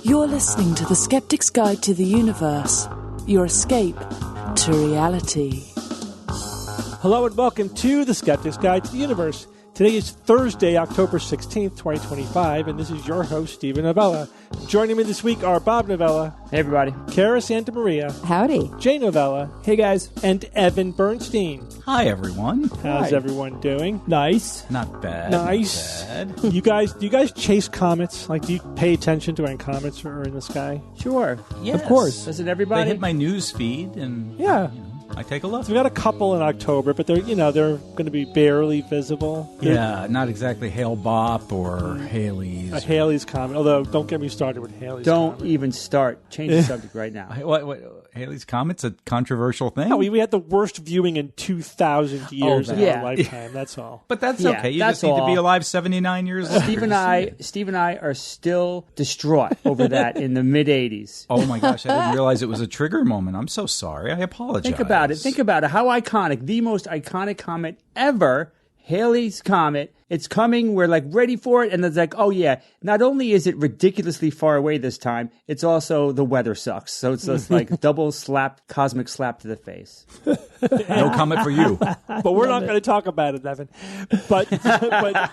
You're listening to The Skeptic's Guide to the Universe, your escape to reality. Hello and welcome to The Skeptic's Guide to the Universe. Today is Thursday, October 16th, 2025, and this is your host, Stephen Novella. Joining me this week are Bob Novella. Hey, everybody. Cara Santa Maria. Howdy. Jay Novella. Hey, guys. And Evan Bernstein. Hi, everyone. How's everyone doing? Nice. Not bad. Nice. Not bad. Do you guys chase comets? Like, do you pay attention to when comets are in the sky? Sure. Yes. Of course. Doesn't everybody? They hit my news feed, and Yeah. I take a look. So we got a couple in October, but they're going to be barely visible. Yeah, not exactly Hale-Bopp or Halley's. A Halley's Comet, although don't get me started with Halley's Don't Comet. even start. Change the subject right now. What? Halley's Comet's a controversial thing? No, we had the worst viewing in 2,000 years in yeah. our lifetime, that's all. But that's Yeah, okay. You that's just need to be all. alive 79 years later. Steve and I are still distraught over that in the mid-'80s. Oh, my gosh. I didn't realize it was a trigger moment. I'm so sorry. I apologize. Think about it. How iconic. The most iconic comet ever. Halley's Comet. It's coming. We're like ready for it. And it's like, oh yeah, not only is it ridiculously far away this time, it's also the weather sucks. So it's just like double slap, cosmic slap to the face. No comment for you. But we're not going to talk about it, Evan. But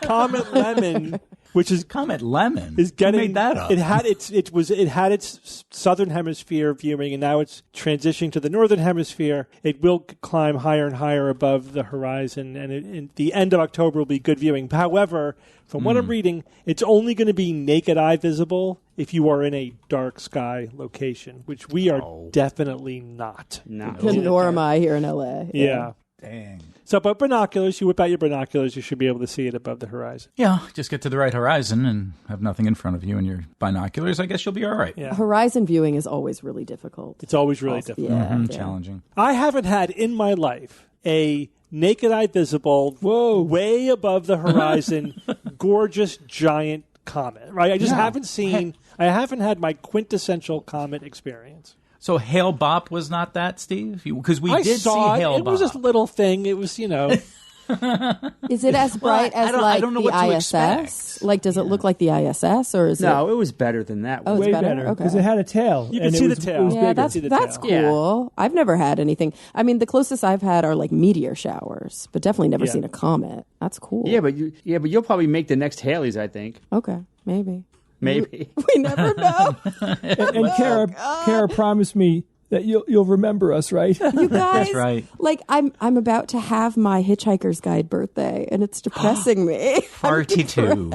Comet Lemon, which is Comet Lemon. is getting Who made that up? It had its southern hemisphere viewing, and now it's transitioning to the northern hemisphere. It will climb higher and higher above the horizon, and in the end of October will be good viewing. However, from what I'm reading, it's only going to be naked eye visible if you are in a dark sky location, which we are definitely not. No. Nor am I here in LA. Yeah. Dang. So, but binoculars, you whip out your binoculars, you should be able to see it above the horizon. Yeah, just get to the right horizon and have nothing in front of you and your binoculars. I guess you'll be all right. Yeah. Horizon viewing is always really difficult. It's always really difficult. Yeah, yeah. Challenging. I haven't had in my life a naked eye visible, way above the horizon, gorgeous giant comet. Right? I just I haven't had my quintessential comet experience. So Hale-Bopp was not that, Steve? Because we I did saw see it. Hale-Bopp. It was this little thing. It was, Is it as bright I as don't- I like don't know the what to ISS? expect. Like, does it look like the ISS, or is it? No, it was better than that. Oh, it's Way better? better. Okay. Because it had a tail. You and can it see was- the tail. It was Yeah, bigger. that's See the that's tail. cool. I've never had anything. I mean, the closest I've had are like meteor showers, but definitely never seen a comet. That's cool. Yeah, but you'll probably make the next Halley's, I think. Okay, maybe. Maybe. We never know. And Kara promised me that you'll remember us, right? You guys, That's right. like I'm about to have my Hitchhiker's Guide birthday, and it's depressing me. 42.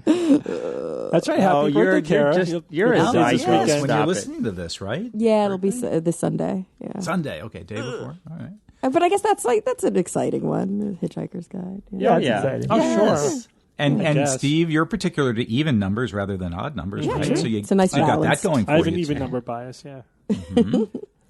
That's right. Happy birthday, Kara. You're You'll as see nice this as Yes, weekend. when Stop you're it. listening to this, right? Yeah, it'll be this Sunday. Yeah, Sunday. Okay, day before. All right. but I guess that's an exciting one. Hitchhiker's Guide. Yeah, it's yeah. exciting. Oh, Yes. sure. And guess. Steve, you're particular to even numbers rather than odd numbers, Yeah, right? sure. So you, It's a nice you got that balance. going for I have you. an even too. number bias, yeah.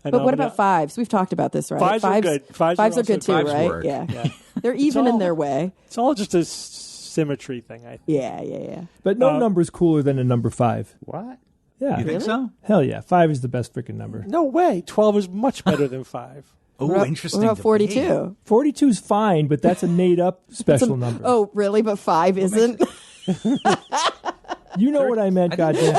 But what about fives? We've talked about this, right? Fives are good. Fives are are also good too, Fives right? work. Yeah. Yeah. They're even all- in their way. It's all just a symmetry thing, I think. Yeah. But no number's cooler than a number 5. What? Yeah. You think so? Hell yeah. 5 is the best freaking number. No way. 12 is much better than 5. Oh, interesting. What about debate. 42? 42 is fine, but that's a made-up special number. Oh, really? But 5 isn't? You know what I meant, goddamn.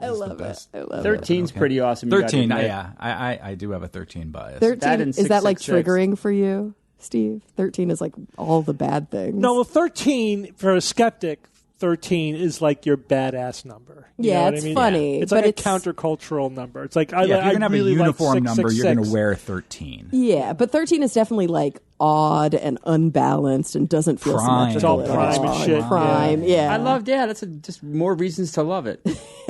I love it. I love 13's pretty awesome. you gotta 13. admit. Yeah, I do have a 13 bias. it. 13, That and is that like 666. triggering for you, Steve? 13 is like all the bad things. No, well, 13, for a skeptic, 13 is like your badass number. You Yeah, know what it's I mean? funny, It's but like it's- a countercultural number. It's like, Yeah, if you're going to have really a uniform like number, you're going to 666. wear 13. Yeah, but 13 is definitely like odd and unbalanced and doesn't feel Prime. symmetrical It's all at prime and shit. Prime, yeah. I love, that's just more reasons to love it.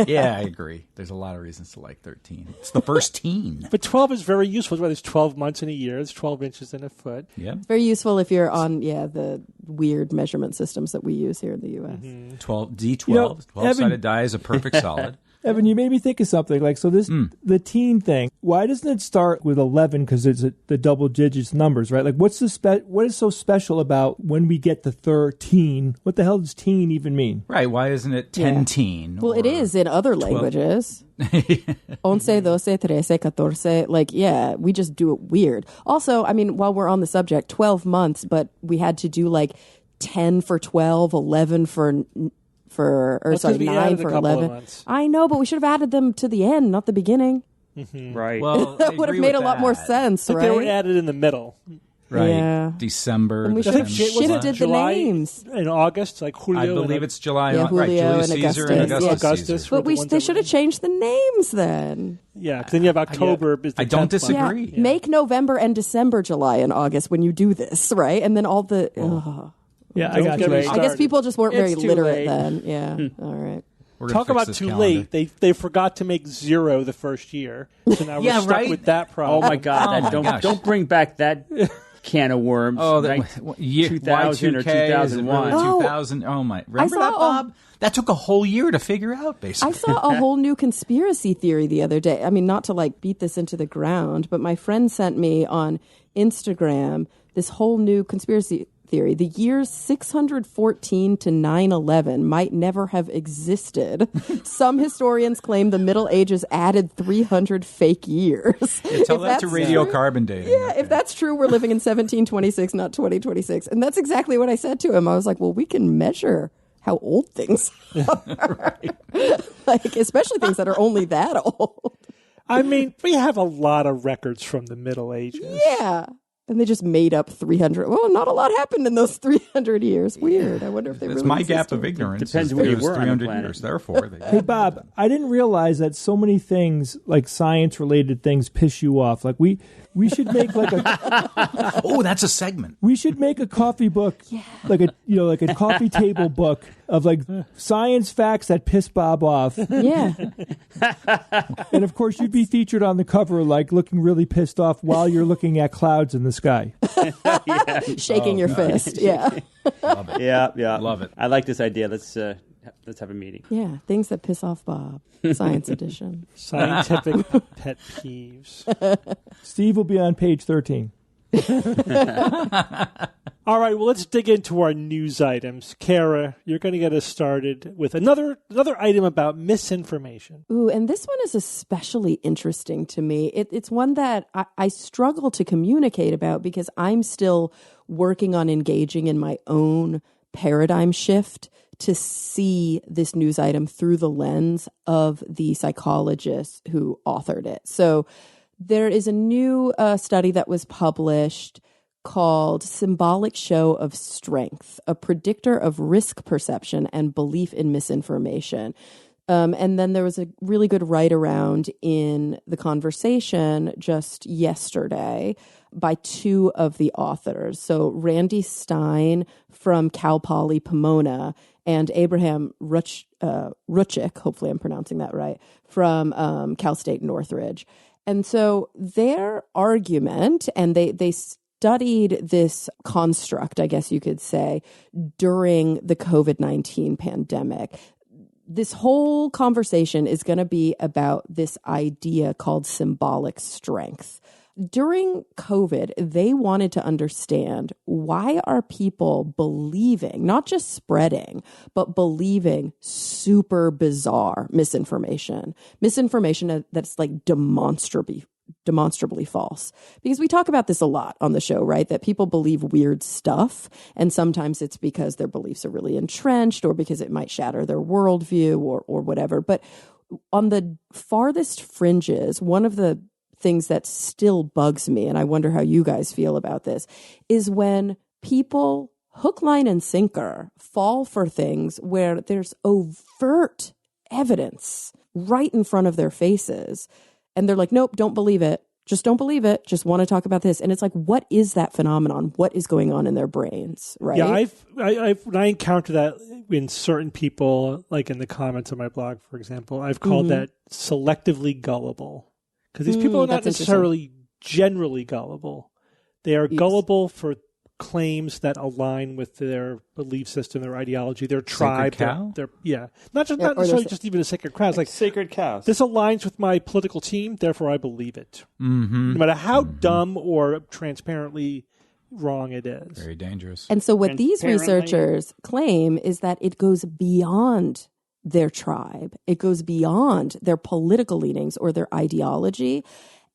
Yeah, I agree. There's a lot of reasons to like 13. It's the first teen. But 12 is very useful. There's 12 months in a year. There's 12 inches in a foot. Yeah. Very useful if you're on, the weird measurement systems that we use here in the U.S. 12 D12. You know, 12-sided die is a perfect solid. Evan, you made me think of something. Like, so this, the teen thing, why doesn't it start with 11? Because it's the double digits numbers, right? Like, what is so special about when we get to 13? What the hell does teen even mean? Right. Why isn't it 10 teen? Well, it is in other languages. 11, 12, 13, 14. Like, yeah, we just do it weird. Also, I mean, while we're on the subject, 12 months, but we had to do like 10 for 12, 11 for or That's 'cause we 9 added a for couple of 11. months. I know, but we should have added them to the end, not the beginning. Right. Well, That would have made a lot more sense, I think they were right? added in the middle. Right. Yeah. December. And we the should have 10th. shifted the July names. in August, like Julio. I believe and, it's July. Yeah, right, Julio Julius and Caesar and Augustus. Augustus, Augustus. Caesar. were But the ones they that should were- have changed the names then. Yeah, because then you have October. Is the I don't 10th month. disagree. Yeah. Make November and December, July and August when you do this, right? And then all the. Yeah, I Don't got get you. me I guess started. people just weren't very It's too literate late. then. Yeah. All right. We're gonna Talk fix about this too calendar. late. They forgot to make 0 the first year, so now we're Yeah, stuck right? with that Oh problem. my God! Oh, my gosh. Don't bring back that can of worms. Oh, Like year 2000 or 2001. 2000. Oh my! Remember saw that, a- Bob? That took a whole year to figure out, basically. I saw a whole new conspiracy theory the other day. I mean, not to like beat this into the ground, but my friend sent me on Instagram this whole new conspiracy theory. The years 614 to 911 might never have existed. Some historians claim the Middle Ages added 300 fake years. Yeah, tell If that to that's radiocarbon dating. Yeah, if that's true, we're living in 1726, not 2026. And that's exactly what I said to him. I was like, well, we can measure how old things are. Like, especially things that are only that old. I mean, we have a lot of records from the Middle Ages. Yeah. And they just made up 300. Well, not a lot happened in those 300 years. Weird. I wonder if they It's really my existed. gap of ignorance. Depends is where it you was were on the 300 planet. years. Therefore, Hey, Bob, I didn't realize that so many things, like science-related things, piss you off. Like we should make like a oh, that's a segment. we should make a coffee book, like a coffee table book of like science facts that piss Bob off. Yeah. And of course, you'd be featured on the cover, like looking really pissed off while you're looking at clouds in the sky. Shaking your fist. Yeah. Love it. Yeah. Love it. I like this idea. Let's have a meeting. Yeah. Things that piss off Bob. Science edition. Scientific pet peeves. Steve will be on page 13. All right, well, let's dig into our news items. Kara, you're going to get us started with another item about misinformation. Ooh, and this one is especially interesting to me. It's one that I struggle to communicate about because I'm still working on engaging in my own paradigm shift to see this news item through the lens of the psychologist who authored it. So there is a new study that was published called Symbolic Show of Strength, a predictor of risk perception and belief in misinformation. And then there was a really good write around in The Conversation just yesterday by 2 of the authors. So Randy Stein from Cal Poly Pomona and Abraham Ruchik, hopefully I'm pronouncing that right, from Cal State Northridge. And so their argument, and they studied this construct, I guess you could say, during the COVID-19 pandemic. This whole conversation is going to be about this idea called symbolic strength. During COVID, they wanted to understand, why are people believing, not just spreading, but believing super bizarre misinformation that's like demonstrably false? Because we talk about this a lot on the show, right? That people believe weird stuff. And sometimes it's because their beliefs are really entrenched or because it might shatter their worldview or whatever. But on the farthest fringes, one of the things that still bugs me, and I wonder how you guys feel about this, is when people hook, line, and sinker fall for things where there's overt evidence right in front of their faces. And they're like, nope, don't believe it. Just don't believe it. Just want to talk about this. And it's like, what is that phenomenon? What is going on in their brains, right? Yeah, when I encounter that in certain people, like in the comments of my blog, for example, I've called that selectively gullible. Because these people are not necessarily generally gullible. They are gullible for claims that align with their belief system, their ideology, their tribe. Cow? Not necessarily just even a sacred cow. It's like Sacred cows. this aligns with my political team, therefore I believe it. Mm-hmm. No matter how dumb or transparently wrong it is. Very dangerous. And so what these researchers claim is that it goes beyond their tribe. It goes beyond their political leanings or their ideology.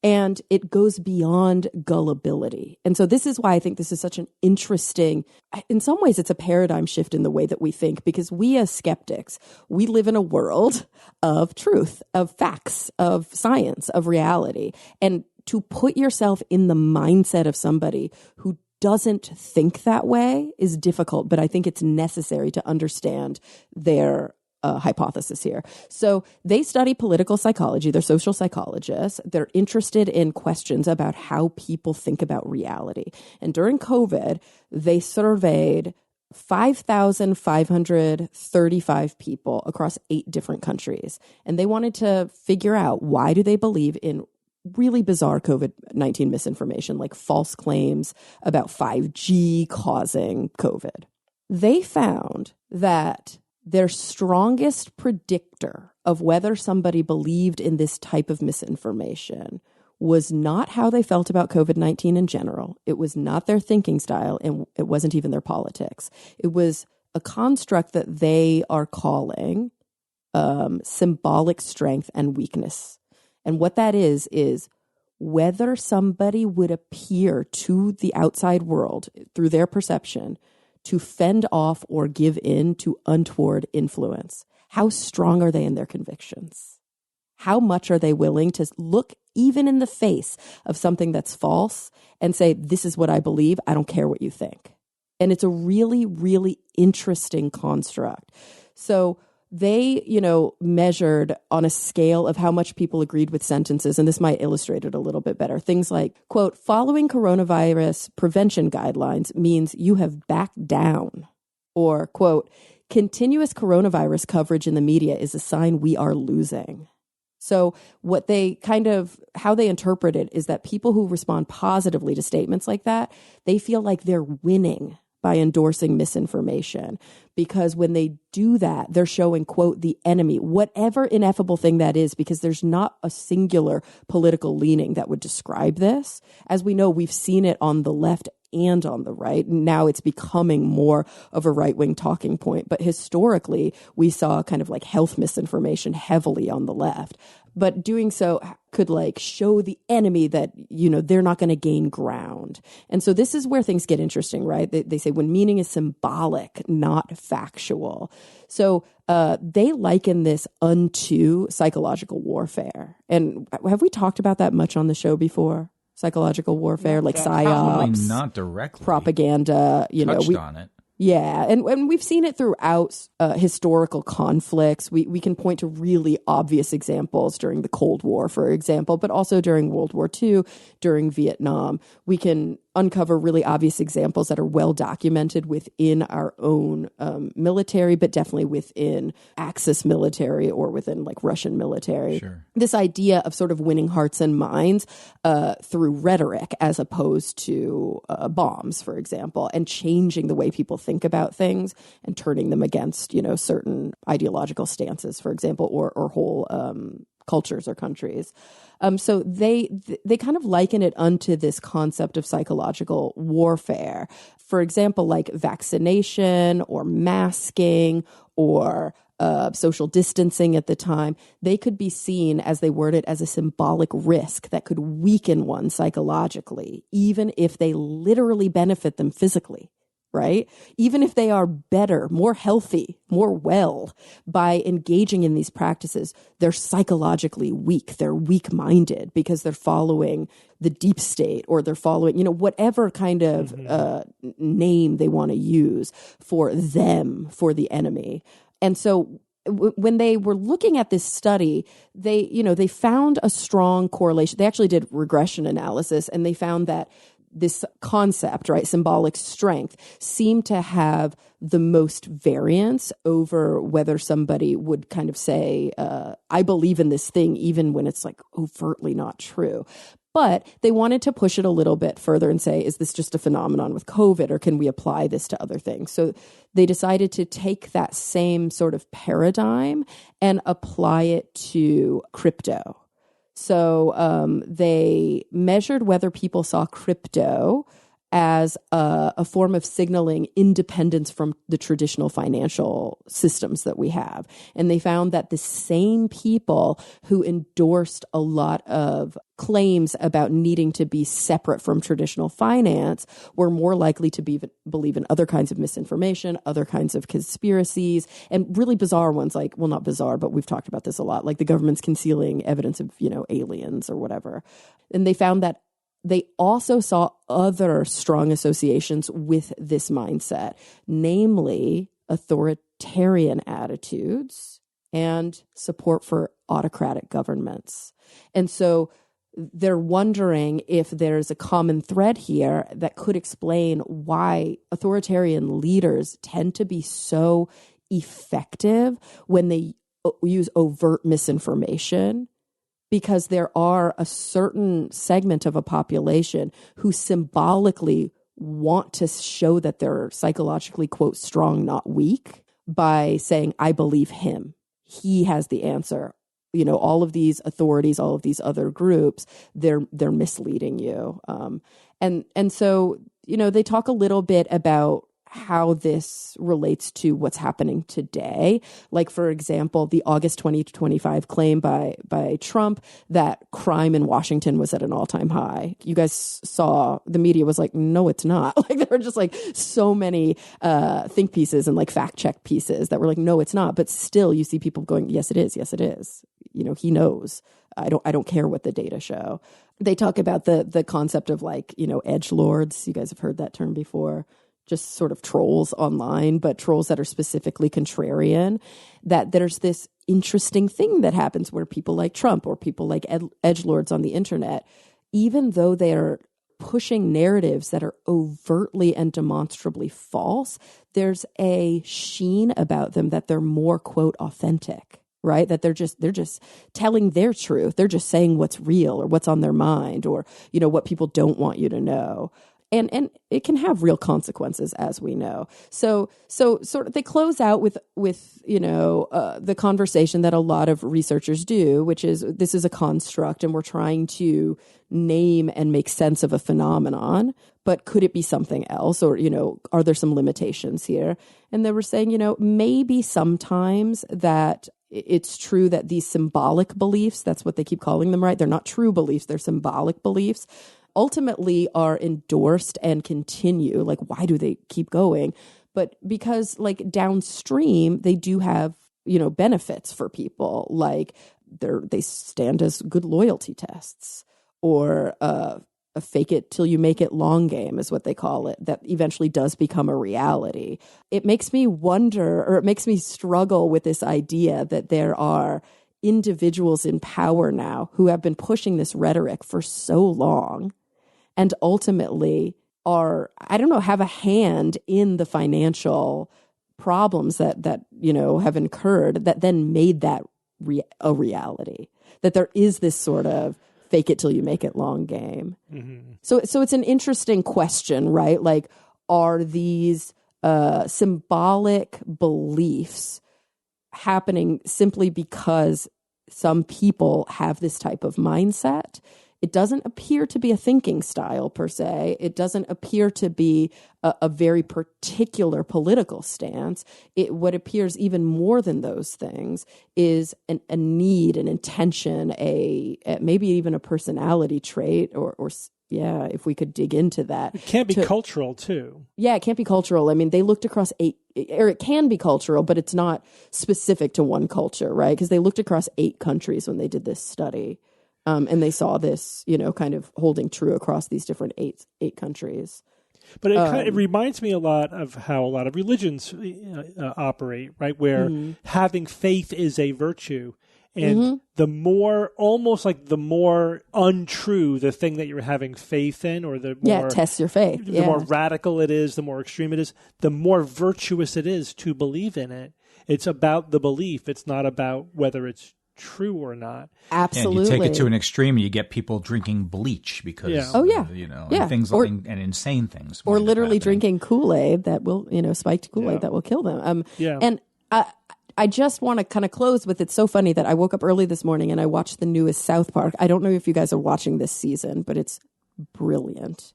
And it goes beyond gullibility. And so this is why I think this is such an interesting, in some ways, it's a paradigm shift in the way that we think, because we as skeptics, we live in a world of truth, of facts, of science, of reality. And to put yourself in the mindset of somebody who doesn't think that way is difficult, but I think it's necessary to understand their hypothesis here. So they study political psychology. They're social psychologists. They're interested in questions about how people think about reality. And during COVID, they surveyed 5,535 people across 8 different countries. And they wanted to figure out, why do they believe in really bizarre COVID-19 misinformation, like false claims about 5G causing COVID. They found that their strongest predictor of whether somebody believed in this type of misinformation was not how they felt about COVID-19 in general. It was not their thinking style, and it wasn't even their politics. It was a construct that they are calling symbolic strength and weakness. And what that is whether somebody would appear to the outside world through their perception to fend off or give in to untoward influence. How strong are they in their convictions? How much are they willing to look even in the face of something that's false and say, this is what I believe, I don't care what you think? And it's a really, really interesting construct. So they, measured on a scale of how much people agreed with sentences, and this might illustrate it a little bit better. Things like, quote, following coronavirus prevention guidelines means you have backed down. Or, quote, continuous coronavirus coverage in the media is a sign we are losing. So what they how they interpret it is that people who respond positively to statements like that, they feel like they're winning by endorsing misinformation, because when they do that, they're showing, quote, the enemy, whatever ineffable thing that is, because there's not a singular political leaning that would describe this. As we know, we've seen it on the left and on the right. Now it's becoming more of a right-wing talking point. But historically, we saw kind of like health misinformation heavily on the left. But doing so could show the enemy that, they're not going to gain ground. And so this is where things get interesting, right? They say when meaning is symbolic, not factual. So they liken this unto psychological warfare. And have we talked about that much on the show before? Psychological warfare, like psyops. Probably not directly. Propaganda, Touched on it. Yeah, and we've seen it throughout historical conflicts. We can point to really obvious examples during the Cold War, for example, but also during World War II, during Vietnam. We can uncover really obvious examples that are well documented within our own military, but definitely within Axis military or within Russian military. Sure. This idea of sort of winning hearts and minds through rhetoric as opposed to bombs, for example, and changing the way people think about things and turning them against, certain ideological stances, for example, or whole cultures or countries. So they kind of liken it unto this concept of psychological warfare. For example, like vaccination or masking or social distancing at the time, they could be seen, as they word it, as a symbolic risk that could weaken one psychologically, even if they literally benefit them physically. Right? Even if they are better, more healthy, more well by engaging in these practices, they're psychologically weak. They're weak-minded because they're following the deep state, or they're following, whatever kind of name they want to use for them, for the enemy. And so when they were looking at this study, they found a strong correlation. They actually did regression analysis, and they found that this concept, right, symbolic strength, seemed to have the most variance over whether somebody would kind of say, I believe in this thing, even when it's overtly not true. But they wanted to push it a little bit further and say, is this just a phenomenon with COVID, or can we apply this to other things? So they decided to take that same sort of paradigm and apply it to crypto. So they measured whether people saw crypto as a form of signaling independence from the traditional financial systems that we have. And they found that the same people who endorsed a lot of claims about needing to be separate from traditional finance were more likely to believe in other kinds of misinformation, other kinds of conspiracies, and really bizarre ones like, well, not bizarre, but we've talked about this a lot, like the government's concealing evidence of, aliens or whatever. And they found that they also saw other strong associations with this mindset, namely authoritarian attitudes and support for autocratic governments. And so they're wondering if there's a common thread here that could explain why authoritarian leaders tend to be so effective when they use overt misinformation, because there are a certain segment of a population who symbolically want to show that they're psychologically, quote, strong, not weak, by saying, I believe him. He has the answer. All of these authorities, all of these other groups, they're misleading you. And so, they talk a little bit about how this relates to what's happening today. Like, for example, the August 2025 claim by Trump that crime in Washington was at an all-time high. You guys saw, the media was like, no, it's not. Like, there were just like so many think pieces and like fact check pieces that were like, no, it's not. But still you see people going, yes, it is. Yes, it is. He knows. I don't care what the data show. They talk about the concept of like, edgelords. You guys have heard that term before. Just sort of trolls online, but trolls that are specifically contrarian, that there's this interesting thing that happens where people like Trump or people like edgelords on the internet, even though they're pushing narratives that are overtly and demonstrably false, there's a sheen about them that they're more, quote, authentic, right? That they're just telling their truth. They're just saying what's real or what's on their mind or, what people don't want you to know. And it can have real consequences, as we know. So sort of they close out with the conversation that a lot of researchers do, which is this is a construct and we're trying to name and make sense of a phenomenon, but could it be something else? Or, are there some limitations here? And they were saying, maybe sometimes that it's true that these symbolic beliefs, that's what they keep calling them, right? They're not true beliefs, they're symbolic beliefs, ultimately are endorsed and continue. Like, why do they keep going? But because like downstream, they do have, benefits for people. Like they stand as good loyalty tests, or a fake it till you make it long game is what they call it, that eventually does become a reality. It makes me wonder, or it makes me struggle with this idea that there are individuals in power now who have been pushing this rhetoric for so long and ultimately have a hand in the financial problems that have incurred, that then made that a reality. That there is this sort of fake it till you make it long game. Mm-hmm. So it's an interesting question, right? Like, are these symbolic beliefs happening simply because some people have this type of mindset? It doesn't appear to be a thinking style per se. It doesn't appear to be a very particular political stance. What appears even more than those things is a need, an intention, a maybe even a personality trait, or if we could dig into that. It can't be cultural too. Yeah, it can't be cultural. I mean, they looked across it can be cultural, but it's not specific to one culture, right? Because they looked across 8 countries when they did this study. And they saw this, kind of holding true across these different eight countries. But it reminds me a lot of how a lot of religions operate, right? Where having faith is a virtue. And the more untrue the thing that you're having faith in, or the more test your faith. The more radical it is, the more extreme it is, the more virtuous it is to believe in it. It's about the belief. It's not about whether it's true or not. Absolutely. And you take it to an extreme, you get people drinking bleach because and things and insane things, or literally drinking Kool-Aid that will spiked Kool-Aid that will kill them. And I just want to kind of close with, it's so funny that I woke up early this morning and I watched the newest South Park. I don't know if you guys are watching this season, but it's brilliant.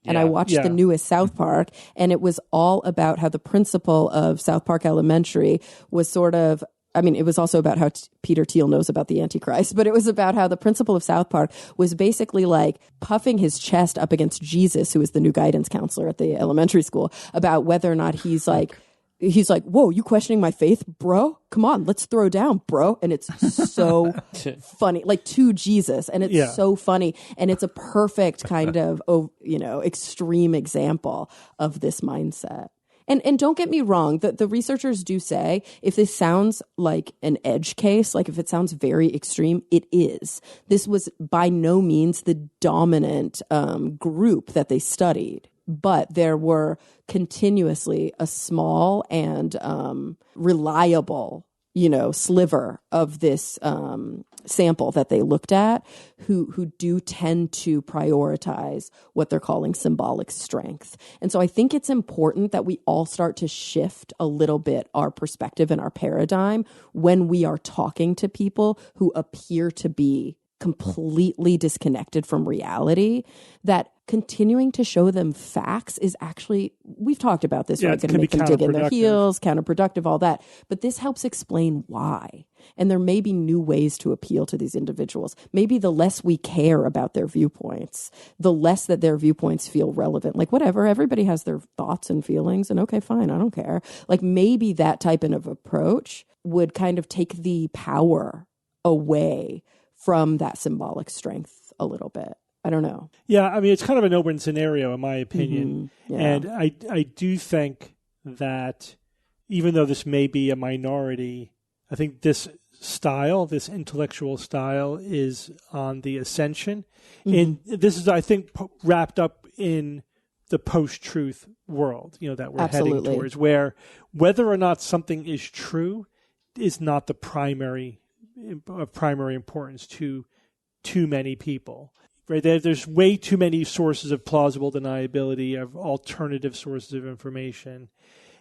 And I watched the newest South Park, and it was all about how the principal of South Park Elementary was sort of, I mean, it was also about how Peter Thiel knows about the Antichrist, but it was about how the principal of South Park was basically like puffing his chest up against Jesus, who is the new guidance counselor at the elementary school, about whether or not he's like, whoa, you questioning my faith, bro? Come on, let's throw down, bro. And it's so funny, like to Jesus. And it's so funny. And it's a perfect kind of, extreme example of this mindset. And don't get me wrong, the researchers do say if this sounds like an edge case, like if it sounds very extreme, it is. This was by no means the dominant group that they studied. But there were continuously a small and reliable, sliver of this sample that they looked at who do tend to prioritize what they're calling symbolic strength. And so I think it's important that we all start to shift a little bit our perspective and our paradigm when we are talking to people who appear to be completely disconnected from reality, that continuing to show them facts is actually, we've talked about this, right? Going to make them dig in their heels, counterproductive, all that. But this helps explain why. And there may be new ways to appeal to these individuals. Maybe the less we care about their viewpoints, the less that their viewpoints feel relevant. Like, whatever, everybody has their thoughts and feelings, and okay, fine, I don't care. Like, maybe that type of approach would kind of take the power away from that symbolic strength a little bit. I don't know. Yeah, I mean, it's kind of a no-win scenario, in my opinion. Mm-hmm. Yeah. And I do think that even though this may be a minority, I think this style, this intellectual style, is on the ascension. Mm-hmm. And this is, I think, wrapped up in the post-truth world, that we're heading towards, where whether or not something is true is not the primary importance to too many people. Right? There's way too many sources of plausible deniability, of alternative sources of information.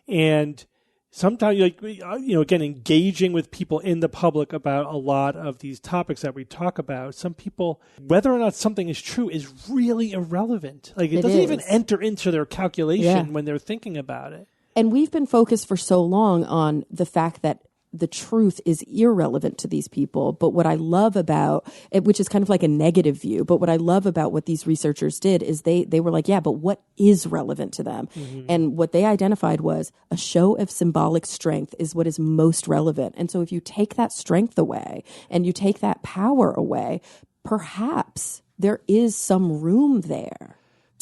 And sometimes, again, engaging with people in the public about a lot of these topics that we talk about, some people, whether or not something is true is really irrelevant. Like, it doesn't even enter into their calculation when they're thinking about it. And we've been focused for so long on the fact that the truth is irrelevant to these people. But what I love about it, which is kind of like a negative view, but what I love about what these researchers did is they were like, yeah, but what is relevant to them? Mm-hmm. And what they identified was a show of symbolic strength is what is most relevant. And so if you take that strength away and you take that power away, perhaps there is some room there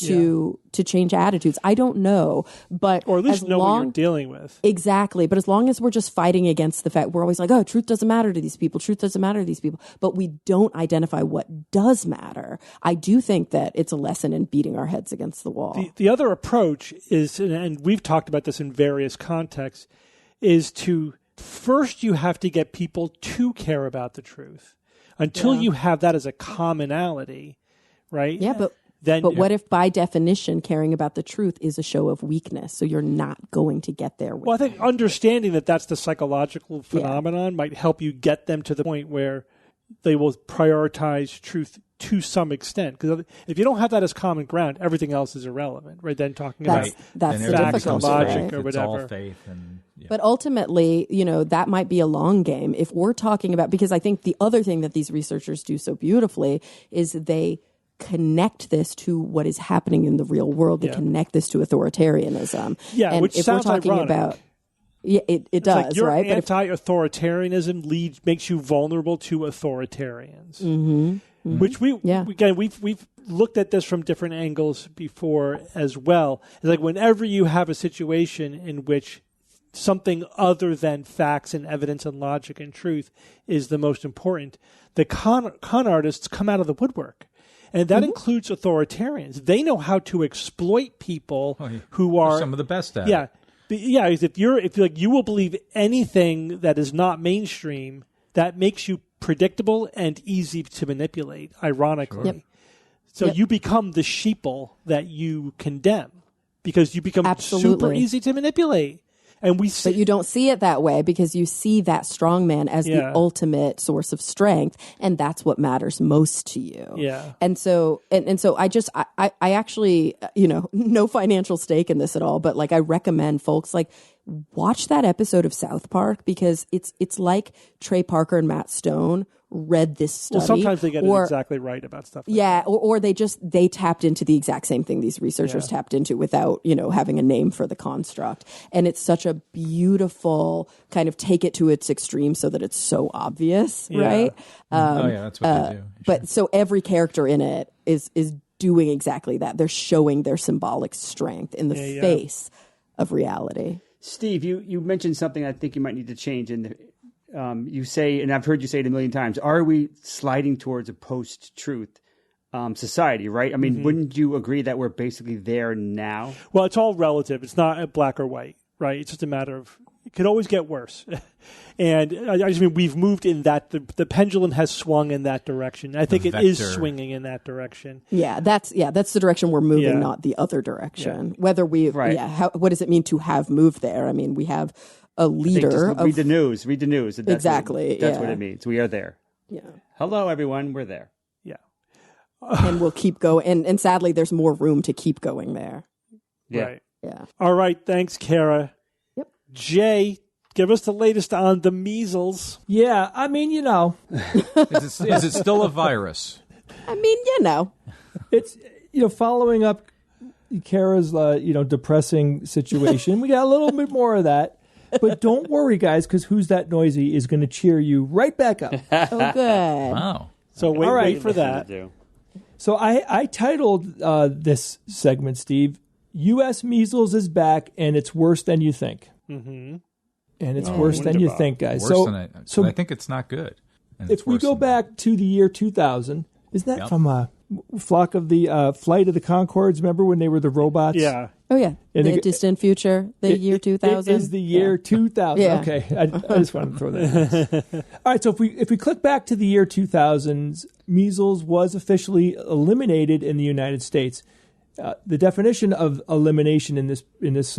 to change attitudes. I don't know, but or at least know what you're dealing with. Exactly. But as long as we're just fighting against the fact, we're always like, oh, truth doesn't matter to these people. Truth doesn't matter to these people. But we don't identify what does matter. I do think that it's a lesson in beating our heads against the wall. The other approach is, and we've talked about this in various contexts, is to first you have to get people to care about the truth. Until you have that as a commonality, right? Yeah, but what if by definition caring about the truth is a show of weakness? So you're not going to get there. Well, I think understanding that that's the psychological phenomenon might help you get them to the point where they will prioritize truth to some extent. Because if you don't have that as common ground, everything else is irrelevant, right? Then talking about that's the facts and logic right? or whatever. It's all faith and... Yeah. But ultimately, that might be a long game. If we're talking about, because I think the other thing that these researchers do so beautifully is they connect this to what is happening in the real world. They connect this to authoritarianism. Yeah, and which if sounds we're talking ironic. about, it does, like your right? Anti-authoritarianism makes you vulnerable to authoritarians, mm-hmm. which we've looked at this from different angles before as well. It's like whenever you have a situation in which something other than facts and evidence and logic and truth is the most important, the con artists come out of the woodwork. And that includes authoritarians. They know how to exploit people who are some of the best at it. Yeah. If you will believe anything that is not mainstream, that makes you predictable and easy to manipulate, ironically. Sure. Yep. So you become the sheeple that you condemn because you become super easy to manipulate. But you don't see it that way because you see that strongman as the ultimate source of strength, and that's what matters most to you. Yeah. And so I actually, no financial stake in this at all, but like I recommend folks like watch that episode of South Park because it's like Trey Parker and Matt Stone read this study. Well, sometimes they get it exactly right about stuff like that. Or they tapped into the exact same thing these researchers tapped into without, having a name for the construct. And it's such a beautiful kind of take it to its extreme so that it's so obvious, right? That's what they do. But so every character in it is doing exactly that. They're showing their symbolic strength in the face of reality. Steve, you mentioned something I think you might need to change in you say, and I've heard you say it a million times, are we sliding towards a post-truth society, right? I mean, wouldn't you agree that we're basically there now? Well, it's all relative. It's not black or white, right? It's just a matter of, it could always get worse. And I just mean we've moved in that, the pendulum has swung in that direction. I think it is swinging in that direction. Yeah, that's the direction we're moving, not the other direction. Yeah. Whether what does it mean to have moved there? I mean, we have a leader. Read the news. That's exactly. That's what it means. We are there. Yeah. Hello, everyone. We're there. Yeah. And we'll keep going. And sadly, there's more room to keep going there. Yeah. Right. Yeah. All right. Thanks, Kara. Yep. Jay, give us the latest on the measles. Yeah. I mean, Is it still a virus? I mean, It's, following up Kara's, depressing situation, we got a little bit more of that. But don't worry, guys, because Who's That Noisy is going to cheer you right back up. Oh, good. Wow. So wait for that. So I titled this segment, Steve, U.S. Measles is back, and it's worse than you think. Mm-hmm. And it's worse than you think, guys. So I think it's not good. If we go back to the year 2000, isn't that from Flock of the Flight of the Conchords? Remember when they were the robots? Yeah. Oh, yeah. The distant future, the year 2000. It is the year 2000. Yeah. Okay. I just wanted to throw that in. All right. So if we click back to the year 2000, measles was officially eliminated in the United States. The definition of elimination in this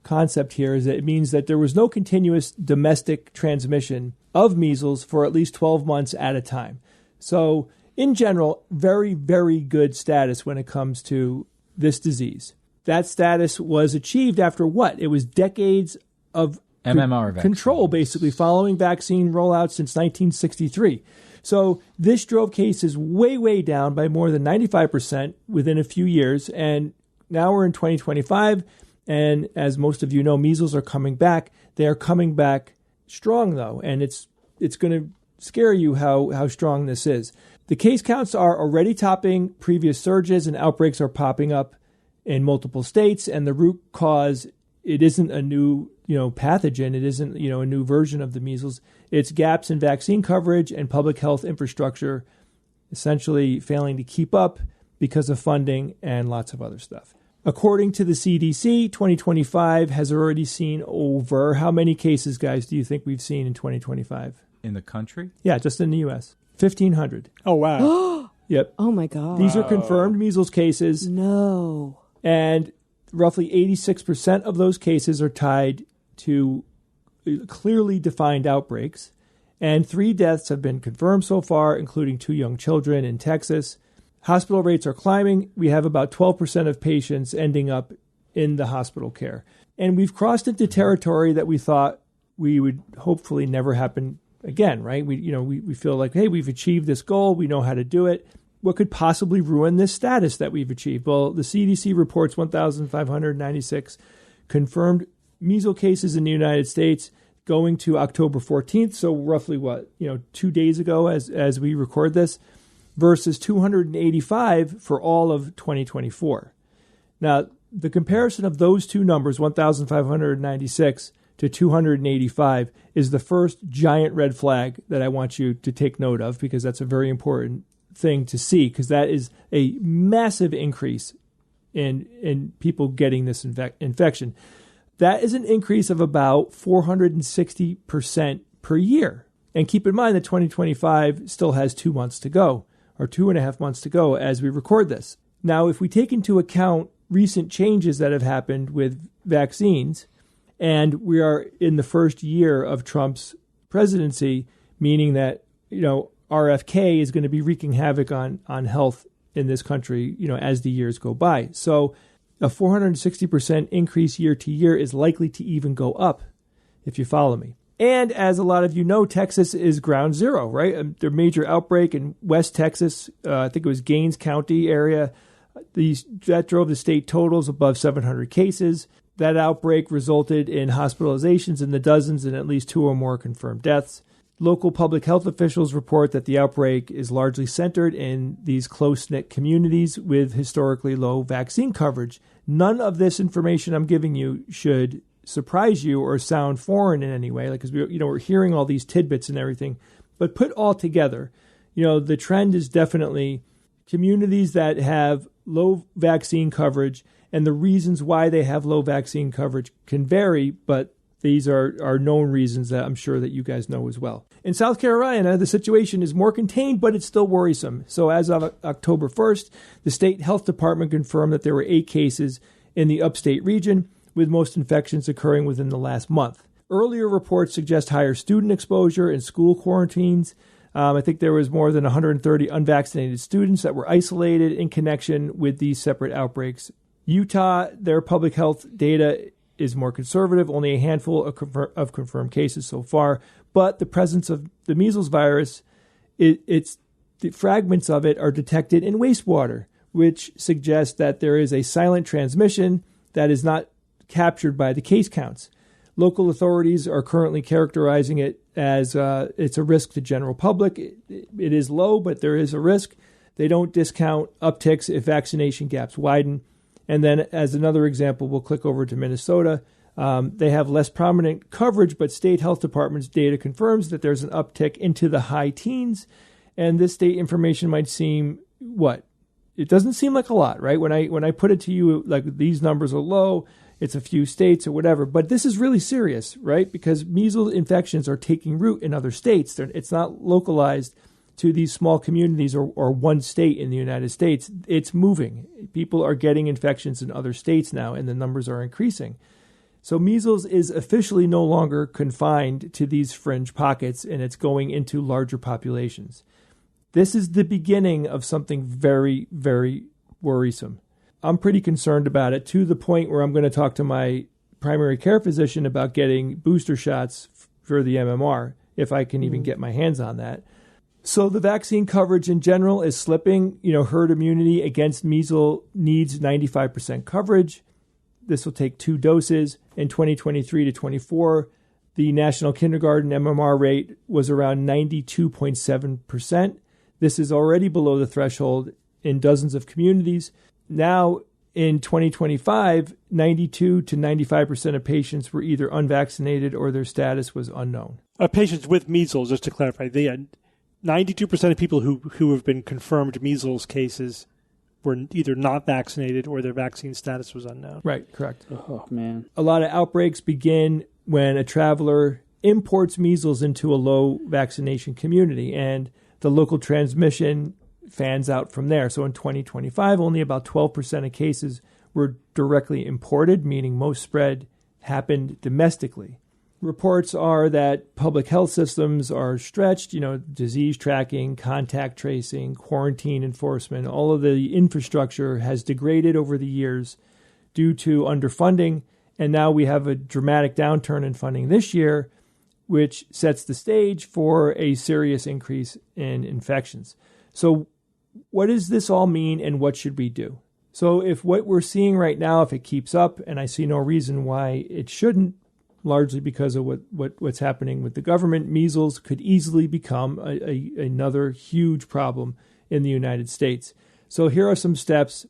concept here is that it means that there was no continuous domestic transmission of measles for at least 12 months at a time. So in general, very, very good status when it comes to this disease. That status was achieved after what? It was decades of MMR control, basically, following vaccine rollout since 1963. So this drove cases way, way down by more than 95% within a few years. And now we're in 2025. And as most of you know, measles are coming back. They are coming back strong, though. And it's going to scare you how strong this is. The case counts are already topping previous surges, and outbreaks are popping up in multiple states. And the root cause, it isn't a new pathogen. It isn't a new version of the measles. It's gaps in vaccine coverage and public health infrastructure, essentially failing to keep up because of funding and lots of other stuff. According to the CDC, 2025 has already seen over how many cases, guys, do you think we've seen in 2025? In the country? Yeah, just in the U.S. 1,500. Oh, wow. Yep. Oh, my God. These are confirmed measles cases. No. And roughly 86% of those cases are tied to clearly defined outbreaks. And 3 deaths have been confirmed so far, including 2 young children in Texas. Hospital rates are climbing. We have about 12% of patients ending up in the hospital care. And we've crossed into territory that we thought we would hopefully never happen again, right? We feel like, hey, we've achieved this goal. We know how to do it. What could possibly ruin this status that we've achieved? Well, the CDC reports 1,596 confirmed measles cases in the United States going to October 14th. So roughly 2 days ago as we record this, versus 285 for all of 2024. Now, the comparison of those two numbers, 1,596 to 285, is the first giant red flag that I want you to take note of, because that's a very important thing to see, because that is a massive increase in people getting this infection. That is an increase of about 460% per year. And keep in mind that 2025 still has 2 months to go, or 2.5 months to go as we record this. Now, if we take into account recent changes that have happened with vaccines And we are in the first year of Trump's presidency, meaning that, RFK is going to be wreaking havoc on health in this country, as the years go by. So a 460% increase year to year is likely to even go up, if you follow me. And as a lot of you know, Texas is ground zero, right? Their major outbreak in West Texas, I think it was Gaines County area, that drove the state totals above 700 cases. That outbreak resulted in hospitalizations in the dozens and at least 2 or more confirmed deaths. Local public health officials report that the outbreak is largely centered in these close-knit communities with historically low vaccine coverage. None of this information I'm giving you should surprise you or sound foreign in any way, because we're hearing all these tidbits and everything. But put all together, the trend is definitely communities that have low vaccine coverage, and the reasons why they have low vaccine coverage can vary, but these are known reasons that I'm sure that you guys know as well. In South Carolina, the situation is more contained, but it's still worrisome. So as of October 1st, the state health department confirmed that there were 8 cases in the upstate region, with most infections occurring within the last month. Earlier reports suggest higher student exposure and school quarantines. I think there was more than 130 unvaccinated students that were isolated in connection with these separate outbreaks. Utah, their public health data is more conservative, only a handful of confirmed cases so far. But the presence of the measles virus, the fragments of it are detected in wastewater, which suggests that there is a silent transmission that is not captured by the case counts. Local authorities are currently characterizing it as it's a risk to general public. It is low, but there is a risk. They don't discount upticks if vaccination gaps widen. And then as another example, we'll click over to Minnesota. They have less prominent coverage, but state health department's data confirms that there's an uptick into the high teens. And this state information might seem, it doesn't seem like a lot, right? When I put it to you, like these numbers are low, it's a few states or whatever. But this is really serious, right? Because measles infections are taking root in other states. It's not localized to these small communities or one state in the United States. It's moving. People are getting infections in other states now, and the numbers are increasing. So measles is officially no longer confined to these fringe pockets, and it's going into larger populations. This is the beginning of something very, very worrisome. I'm pretty concerned about it, to the point where I'm going to talk to my primary care physician about getting booster shots for the MMR, if I can even get my hands on that. So the vaccine coverage in general is slipping. Herd immunity against measles needs 95% coverage. This will take 2 doses. In 2023 to 24, the national kindergarten MMR rate was around 92.7%. This is already below the threshold in dozens of communities. Now, in 2025, 92 to 95% of patients were either unvaccinated or their status was unknown. Patients with measles, just to clarify, 92% of people who have been confirmed measles cases were either not vaccinated or their vaccine status was unknown. Right, correct. Oh, man. A lot of outbreaks begin when a traveler imports measles into a low vaccination community, and the local transmission fans out from there. So in 2025, only about 12% of cases were directly imported, meaning most spread happened domestically. Reports are that public health systems are stretched, disease tracking, contact tracing, quarantine enforcement. All of the infrastructure has degraded over the years due to underfunding. And now we have a dramatic downturn in funding this year, which sets the stage for a serious increase in infections. So what does this all mean, and what should we do? So if what we're seeing right now, if it keeps up, and I see no reason why it shouldn't, largely because of what's happening with the government, measles could easily become another huge problem in the United States. So here are some steps.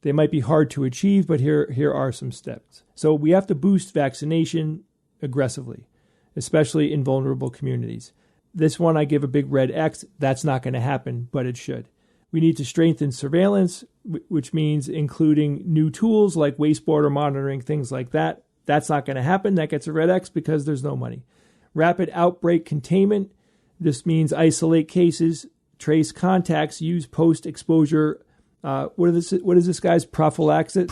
They might be hard to achieve, but here are some steps. So we have to boost vaccination aggressively, especially in vulnerable communities. This one I give a big red X. That's not going to happen, but it should. We need to strengthen surveillance, which means including new tools like wastewater monitoring, things like that. That's not going to happen. That gets a red X because there's no money. Rapid outbreak containment. This means isolate cases, trace contacts, use post-exposure. What is this, guys? Prophylaxis?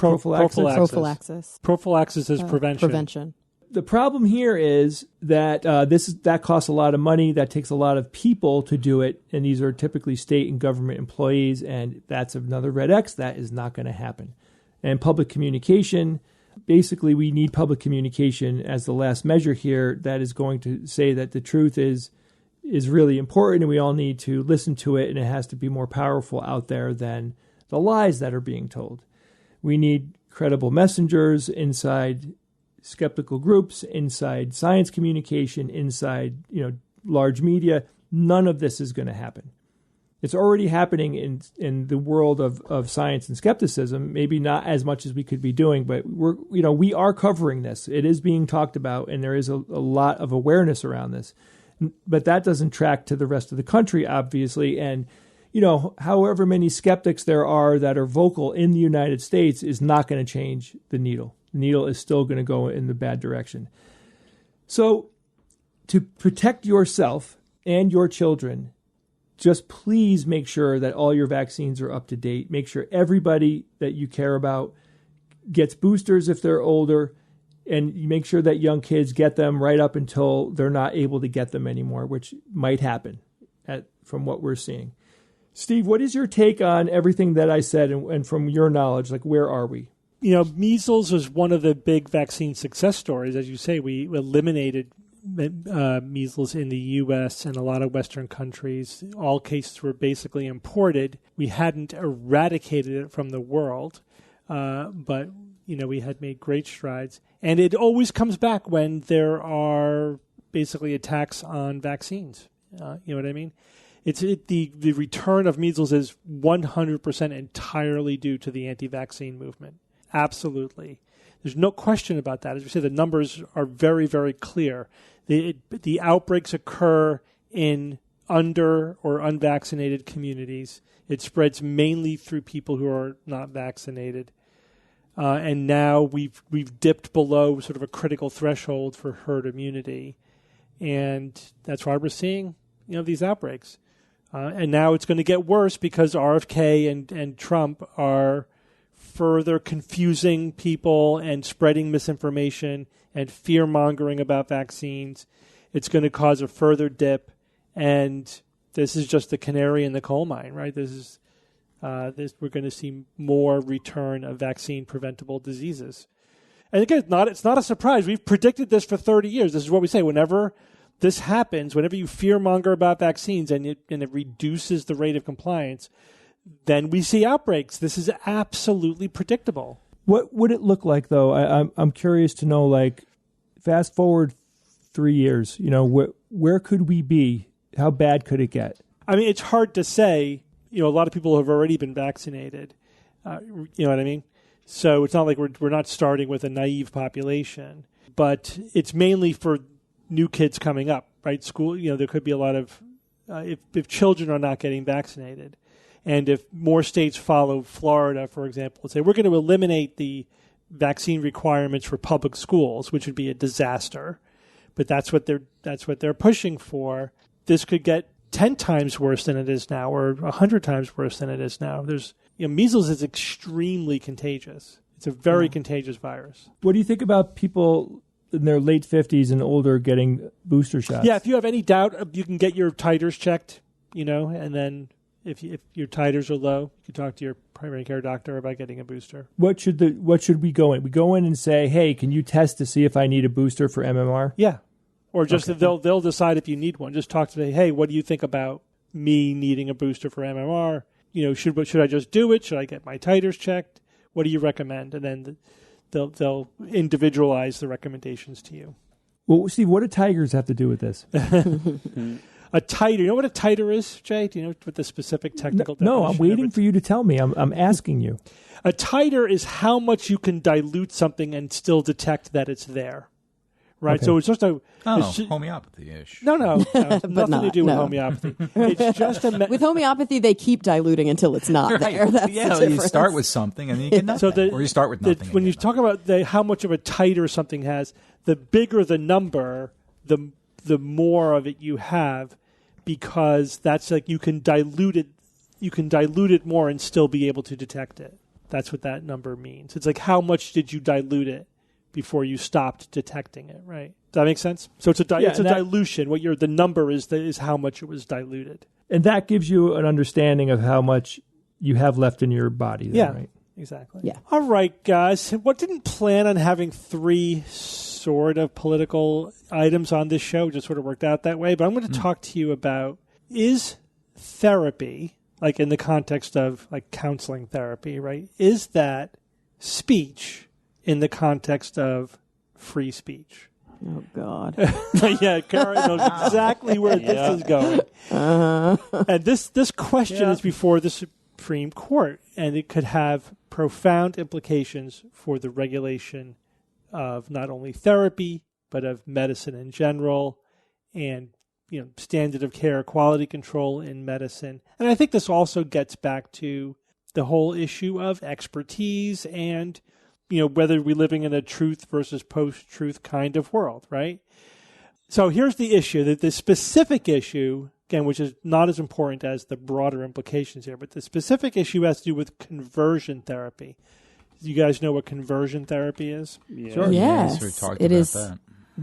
Prophylaxis is prevention. the problem here is that that costs a lot of money. That takes a lot of people to do it, and these are typically state and government employees, and that's another red X. That is not going to happen. And public communication, basically, we need public communication as the last measure here that is going to say that the truth is really important, and we all need to listen to it, and it has to be more powerful out there than the lies that are being told. We need credible messengers inside skeptical groups, inside science communication, inside large media. None of this is going to happen. It's already happening in the world of science and skepticism. Maybe not as much as we could be doing, but we are covering this. It is being talked about, and there is a lot of awareness around this. But that doesn't track to the rest of the country, obviously. And however many skeptics there are that are vocal in the United States is not going to change the needle. The needle is still going to go in the bad direction. So to protect yourself and your children, just please make sure that all your vaccines are up to date. Make sure everybody that you care about gets boosters if they're older, and you make sure that young kids get them right up until they're not able to get them anymore, which might happen from what we're seeing. Steve, what is your take on everything that I said, and from your knowledge, like where are we? Measles was one of the big vaccine success stories. As you say, we eliminated measles in the U.S. and a lot of Western countries. All cases were basically imported. We hadn't eradicated it from the world, but we had made great strides. And it always comes back when there are basically attacks on vaccines. You know what I mean? The return of measles is 100% entirely due to the anti-vaccine movement. Absolutely. There's no question about that. As we say, the numbers are very, very clear. The outbreaks occur in under or unvaccinated communities. It spreads mainly through people who are not vaccinated. And now we've dipped below sort of a critical threshold for herd immunity. And that's why we're seeing, these outbreaks. And now it's going to get worse because RFK and Trump are further confusing people and spreading misinformation and fear-mongering about vaccines. It's going to cause a further dip, and this is just the canary in the coal mine, right? We're going to see more return of vaccine-preventable diseases. And again, it's not a surprise. We've predicted this for 30 years. This is what we say. Whenever this happens, whenever you fear-monger about vaccines and it reduces the rate of compliance, then we see outbreaks. This is absolutely predictable. What would it look like, though? I'm curious to know, like, fast forward 3 years, where could we be? How bad could it get? I mean, it's hard to say. A lot of people have already been vaccinated. You know what I mean? So it's not like we're not starting with a naive population, but it's mainly for new kids coming up, right? School, there could be a lot of, if children are not getting vaccinated. And if more states follow Florida, for example, and say we're going to eliminate the vaccine requirements for public schools, which would be a disaster, but that's what they're pushing for. This could get 10 times worse than it is now, or 100 times worse than it is now. Measles is extremely contagious. It's a very contagious virus. What do you think about people in their late 50s and older getting booster shots? Yeah, if you have any doubt, you can get your titers checked, and then if your titers are low, you can talk to your primary care doctor about getting a booster. What should we go in? We go in and say, hey, can you test to see if I need a booster for MMR? Yeah. Or just they'll decide if you need one. Just talk to them. Hey, what do you think about me needing a booster for MMR? Should I just do it? Should I get my titers checked? What do you recommend? And then they'll individualize the recommendations to you. Well, Steve, what do tigers have to do with this? A titer. You know what a titer is, Jay? Do you know what the specific technical definition? No, I'm waiting for you to tell me. I'm asking you. A titer is how much you can dilute something and still detect that it's there. Right, okay. So it's just homeopathy-ish. No, nothing to do with homeopathy. It's just with homeopathy, they keep diluting until it's not there. That's so you start with something and then you get nothing, or you start with nothing. When you talk about how much of a titer something has, the bigger the number, the more of it you have, because that's like you can dilute it. You can dilute it more and still be able to detect it. That's what that number means. It's like how much did you dilute it before you stopped detecting it, right? Does that make sense? So it's a dilution. The number is how much it was diluted. And that gives you an understanding of how much you have left in your body then, right? Exactly. Yeah. All right, guys. Didn't plan on having 3 sort of political items on this show. Just sort of worked out that way. But I'm going to talk to you about, is therapy, like in the context of like counseling therapy, right? Is that speech in the context of free speech? Oh, God. Yeah, Karen knows exactly where this is going. Uh-huh. And this question is before the Supreme Court, and it could have profound implications for the regulation of not only therapy, but of medicine in general, and standard of care, quality control in medicine. And I think this also gets back to the whole issue of expertise and whether we're living in a truth versus post-truth kind of world, right? So here's the issue, that the specific issue, again, which is not as important as the broader implications here, but the specific issue has to do with conversion therapy. Do you guys know what conversion therapy is? Yeah. Sure. Yes, it is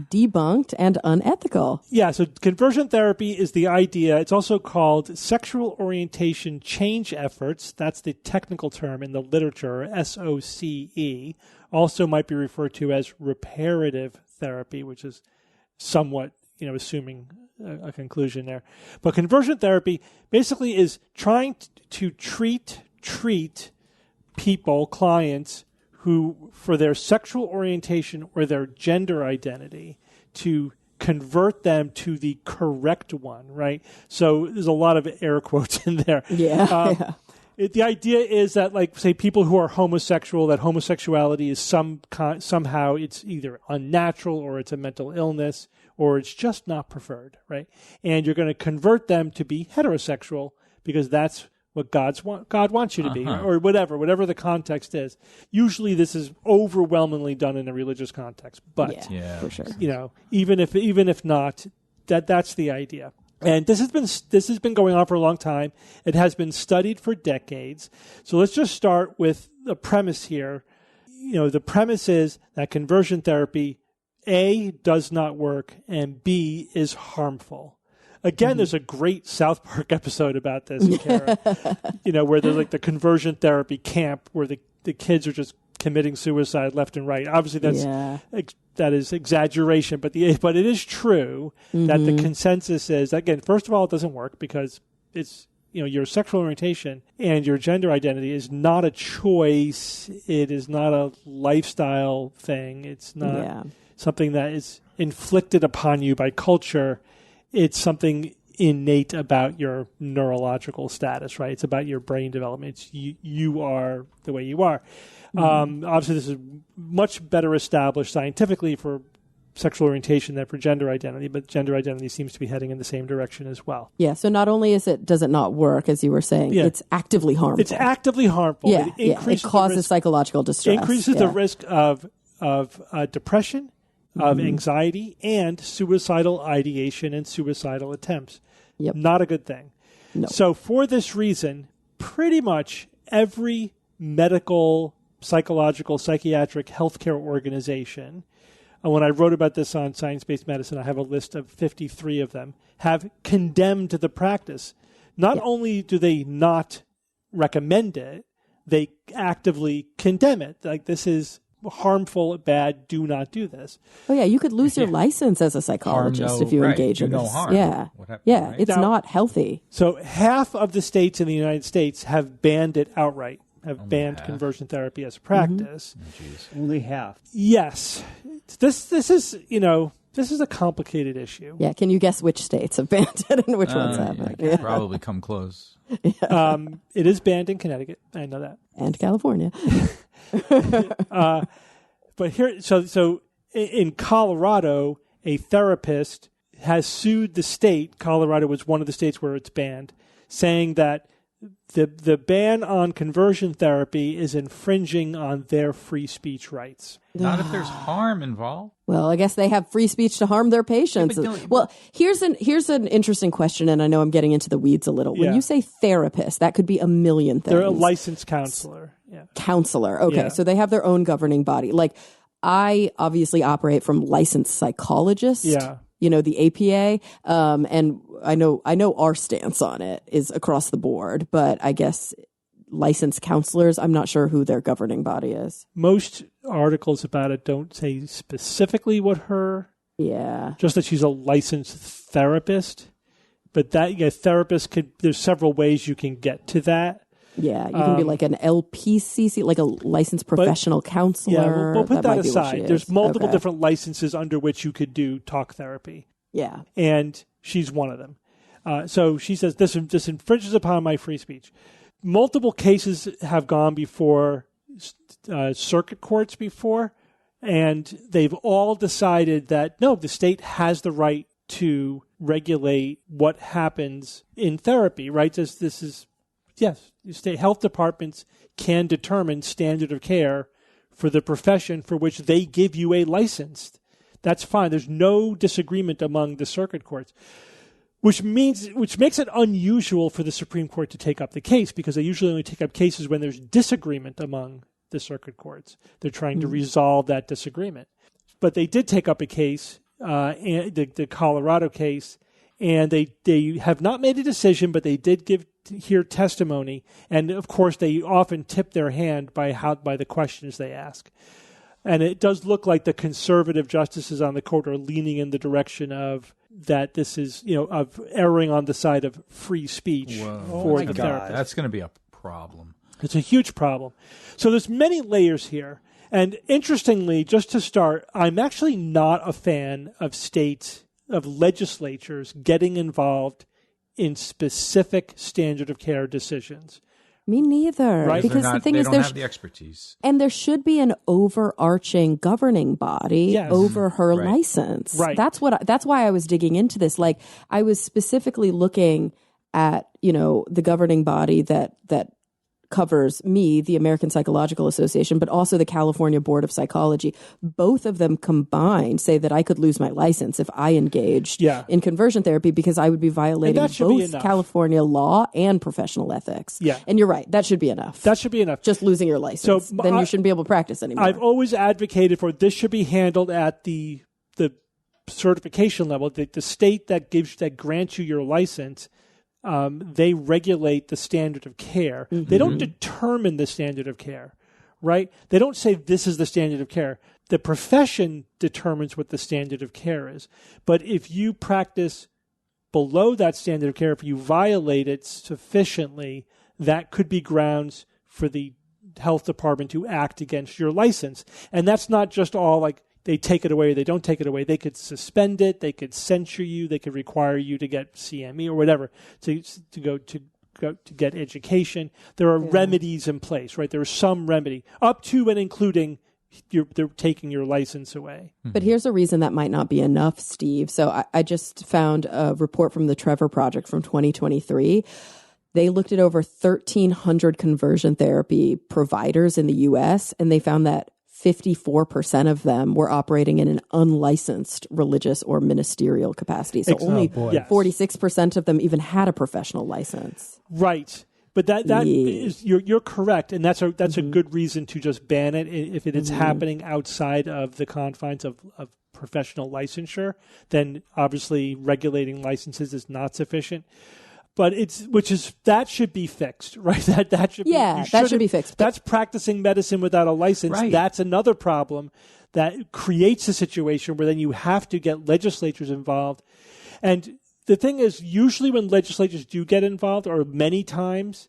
debunked and unethical. Yeah, so conversion therapy is the idea. It's also called sexual orientation change efforts. That's the technical term in the literature, SOCE. Also might be referred to as reparative therapy, which is somewhat, assuming a conclusion there. But conversion therapy basically is trying to treat people, clients, who, for their sexual orientation or their gender identity, to convert them to the correct one, right? So there's a lot of air quotes in there. Yeah. The idea is that, like, say, people who are homosexual, that homosexuality is somehow it's either unnatural or it's a mental illness or it's just not preferred, right? And you're going to convert them to be heterosexual because that's what God wants you to be, or whatever the context is. Usually this is overwhelmingly done in a religious context, but for sure. Even if not, that's the idea. And this has been going on for a long time. It has been studied for decades. So let's just start with the premise here. The premise is that conversion therapy, A, does not work, and B, is harmful. Again, there's a great South Park episode about this, Kara, where there's like the conversion therapy camp where the kids are just committing suicide left and right. Obviously, that is exaggeration, but it is true that the consensus is, again, first of all, it doesn't work because it's, your sexual orientation and your gender identity is not a choice. It is not a lifestyle thing. It's not something that is inflicted upon you by culture. It's something innate about your neurological status, right? It's about your brain development. It's you are the way you are. Obviously, this is much better established scientifically for sexual orientation than for gender identity, but gender identity seems to be heading in the same direction as well. Yeah, so not only does it not work, as you were saying, it's actively harmful. It's actively harmful. Yeah, it causes psychological distress. Increases the risk of depression, of anxiety, and suicidal ideation and suicidal attempts. Yep. Not a good thing. No. So for this reason, pretty much every medical, psychological, psychiatric healthcare organization, when I wrote about this on Science-Based Medicine, I have a list of 53 of them, have condemned the practice. Not only do they not recommend it, they actively condemn it. Like, this is harmful, bad, do not do this. Oh, yeah, you could lose your license as a psychologist if you engage in this. Harm. Yeah, right? It's not healthy. So half of the states in the United States have banned it outright, have banned conversion therapy as a practice. Only half. Yes. This is, this is a complicated issue. Yeah, can you guess which states have banned it and which ones haven't? Yeah. Probably come close. It is banned in Connecticut. I know that. And California. But here, so in Colorado, a therapist has sued the state. Colorado was one of the states where it's banned, saying that the ban on conversion therapy is infringing on their free speech rights. Not if there's harm involved. Well, I guess they have free speech to harm their patients. Well, here's an interesting question, and I know I'm getting into the weeds a little. When you say therapist, that could be a million things. They're a licensed counselor. Yeah. Counselor. Okay, so they have their own governing body. Like, I obviously operate from licensed psychologists. Yeah. The APA. And I know our stance on it is across the board, but I guess licensed counselors, I'm not sure who their governing body is. Most articles about it don't say specifically what her... Yeah. Just that she's a licensed therapist. But therapist there's several ways you can get to that. Yeah, you can be like an LPCC, like a licensed professional counselor. Yeah, we'll put that aside. There's multiple different licenses under which you could do talk therapy. Yeah. And she's one of them. So she says, this infringes upon my free speech. Multiple cases have gone before circuit courts before, and they've all decided that, no, the state has the right to regulate what happens in therapy, right? Yes, the state health departments can determine standard of care for the profession for which they give you a license. That's fine. There's no disagreement among the circuit courts, which makes it unusual for the Supreme Court to take up the case, because they usually only take up cases when there's disagreement among the circuit courts. They're trying to resolve that disagreement. But they did take up a case, the Colorado case, and they have not made a decision, but they did hear testimony, and of course they often tip their hand by the questions they ask. And it does look like the conservative justices on the court are leaning in the direction of that this is, of erring on the side of free speech for the therapist. That's going to be a problem. It's a huge problem. So there's many layers here. And interestingly, just to start, I'm actually not a fan of legislatures getting involved in specific standard of care decisions. Me neither. Right? Because the thing is, they don't have the expertise. And there should be an overarching governing body over her license. Right. That's why I was digging into this. Like, I was specifically looking at, the governing body that covers me, the American Psychological Association, but also the California Board of Psychology. Both of them combined say that I could lose my license if I engaged in conversion therapy, because I would be violating both California law and professional ethics. Yeah. And you're right. That should be enough. That should be enough. Just losing your license. So then you shouldn't be able to practice anymore. I've always advocated for this should be handled at the certification level. The state that grants you your license, they regulate the standard of care. Mm-hmm. They don't determine the standard of care, right? They don't say this is the standard of care. The profession determines what the standard of care is. But if you practice below that standard of care, if you violate it sufficiently, that could be grounds for the health department to act against your license. And that's not just all like they take it away or they don't take it away. They could suspend it. They could censure you. They could require you to get CME or whatever to get education. There are remedies in place, right? There is some remedy up to and including they're taking your license away. But here's a reason that might not be enough, Steve. So I just found a report from the Trevor Project from 2023. They looked at over 1,300 conversion therapy providers in the U.S., and they found that 54% of them were operating in an unlicensed religious or ministerial capacity. So only 46% of them even had a professional license. Right. But that is you're correct, and that's a good reason to just ban it if it is happening outside of the confines of professional licensure. Then obviously regulating licenses is not sufficient. But that should be fixed, right? That should be fixed. That's practicing medicine without a license. Right. That's another problem that creates a situation where then you have to get legislatures involved. And the thing is, usually when legislatures do get involved, or many times,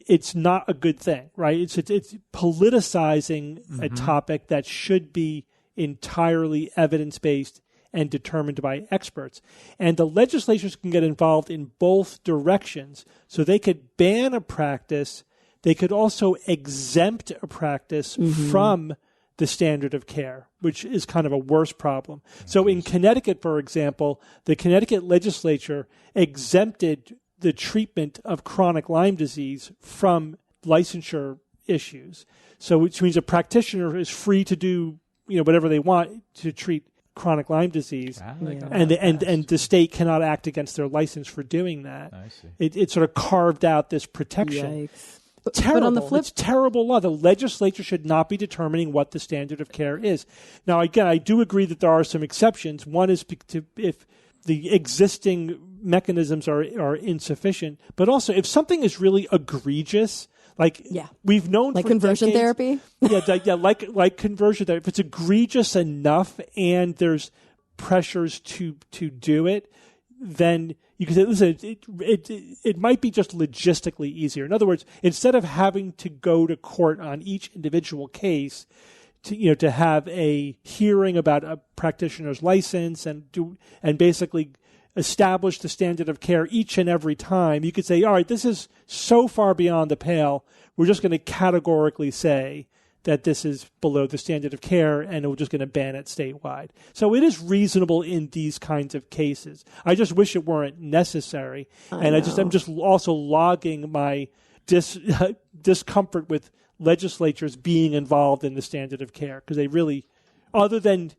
it's not a good thing, right? It's politicizing a topic that should be entirely evidence-based and determined by experts. And the legislatures can get involved in both directions. So they could ban a practice. They could also exempt a practice from the standard of care, which is kind of a worse problem. So in Connecticut, for example, the Connecticut legislature exempted the treatment of chronic Lyme disease from licensure issues. So which means a practitioner is free to do whatever they want to treat chronic Lyme disease, and the state cannot act against their license for doing that. I see. It sort of carved out this protection. Yikes. terrible. But on the flip, it's terrible law. The legislature should not be determining what the standard of care is. Now, again, I do agree that there are some exceptions. One is if the existing mechanisms are insufficient, but also if something is really egregious, like we've known like for conversion decades, therapy. like conversion therapy. If it's egregious enough and there's pressures to do it, then you can say, listen, it might be just logistically easier. In other words, instead of having to go to court on each individual case, to have a hearing about a practitioner's license and basically establish the standard of care each and every time, you could say, all right, this is so far beyond the pale, we're just going to categorically say that this is below the standard of care, and we're just going to ban it statewide. So it is reasonable in these kinds of cases. I just wish it weren't necessary. I'm just also logging my discomfort with legislatures being involved in the standard of care, because they really, other than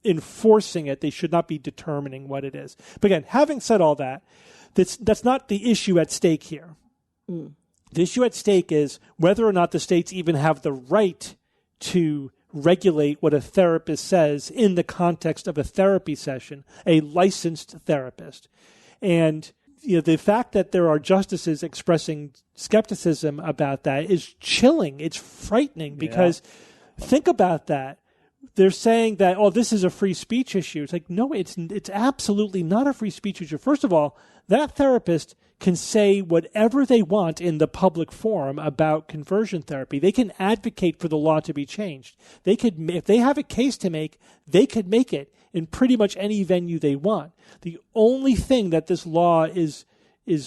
enforcing it, they should not be determining what it is. But again, having said all that, that's not the issue at stake here. The issue at stake is whether or not the states even have the right to regulate what a therapist says in the context of a therapy session, a licensed therapist. And the fact that there are justices expressing skepticism about that is chilling. It's frightening because think about that. They're saying that, this is a free speech issue. It's like, no, it's absolutely not a free speech issue. First of all, that therapist can say whatever they want in the public forum about conversion therapy. They can advocate for the law to be changed. They could, if they have a case to make, they could make it in pretty much any venue they want. The only thing that this law is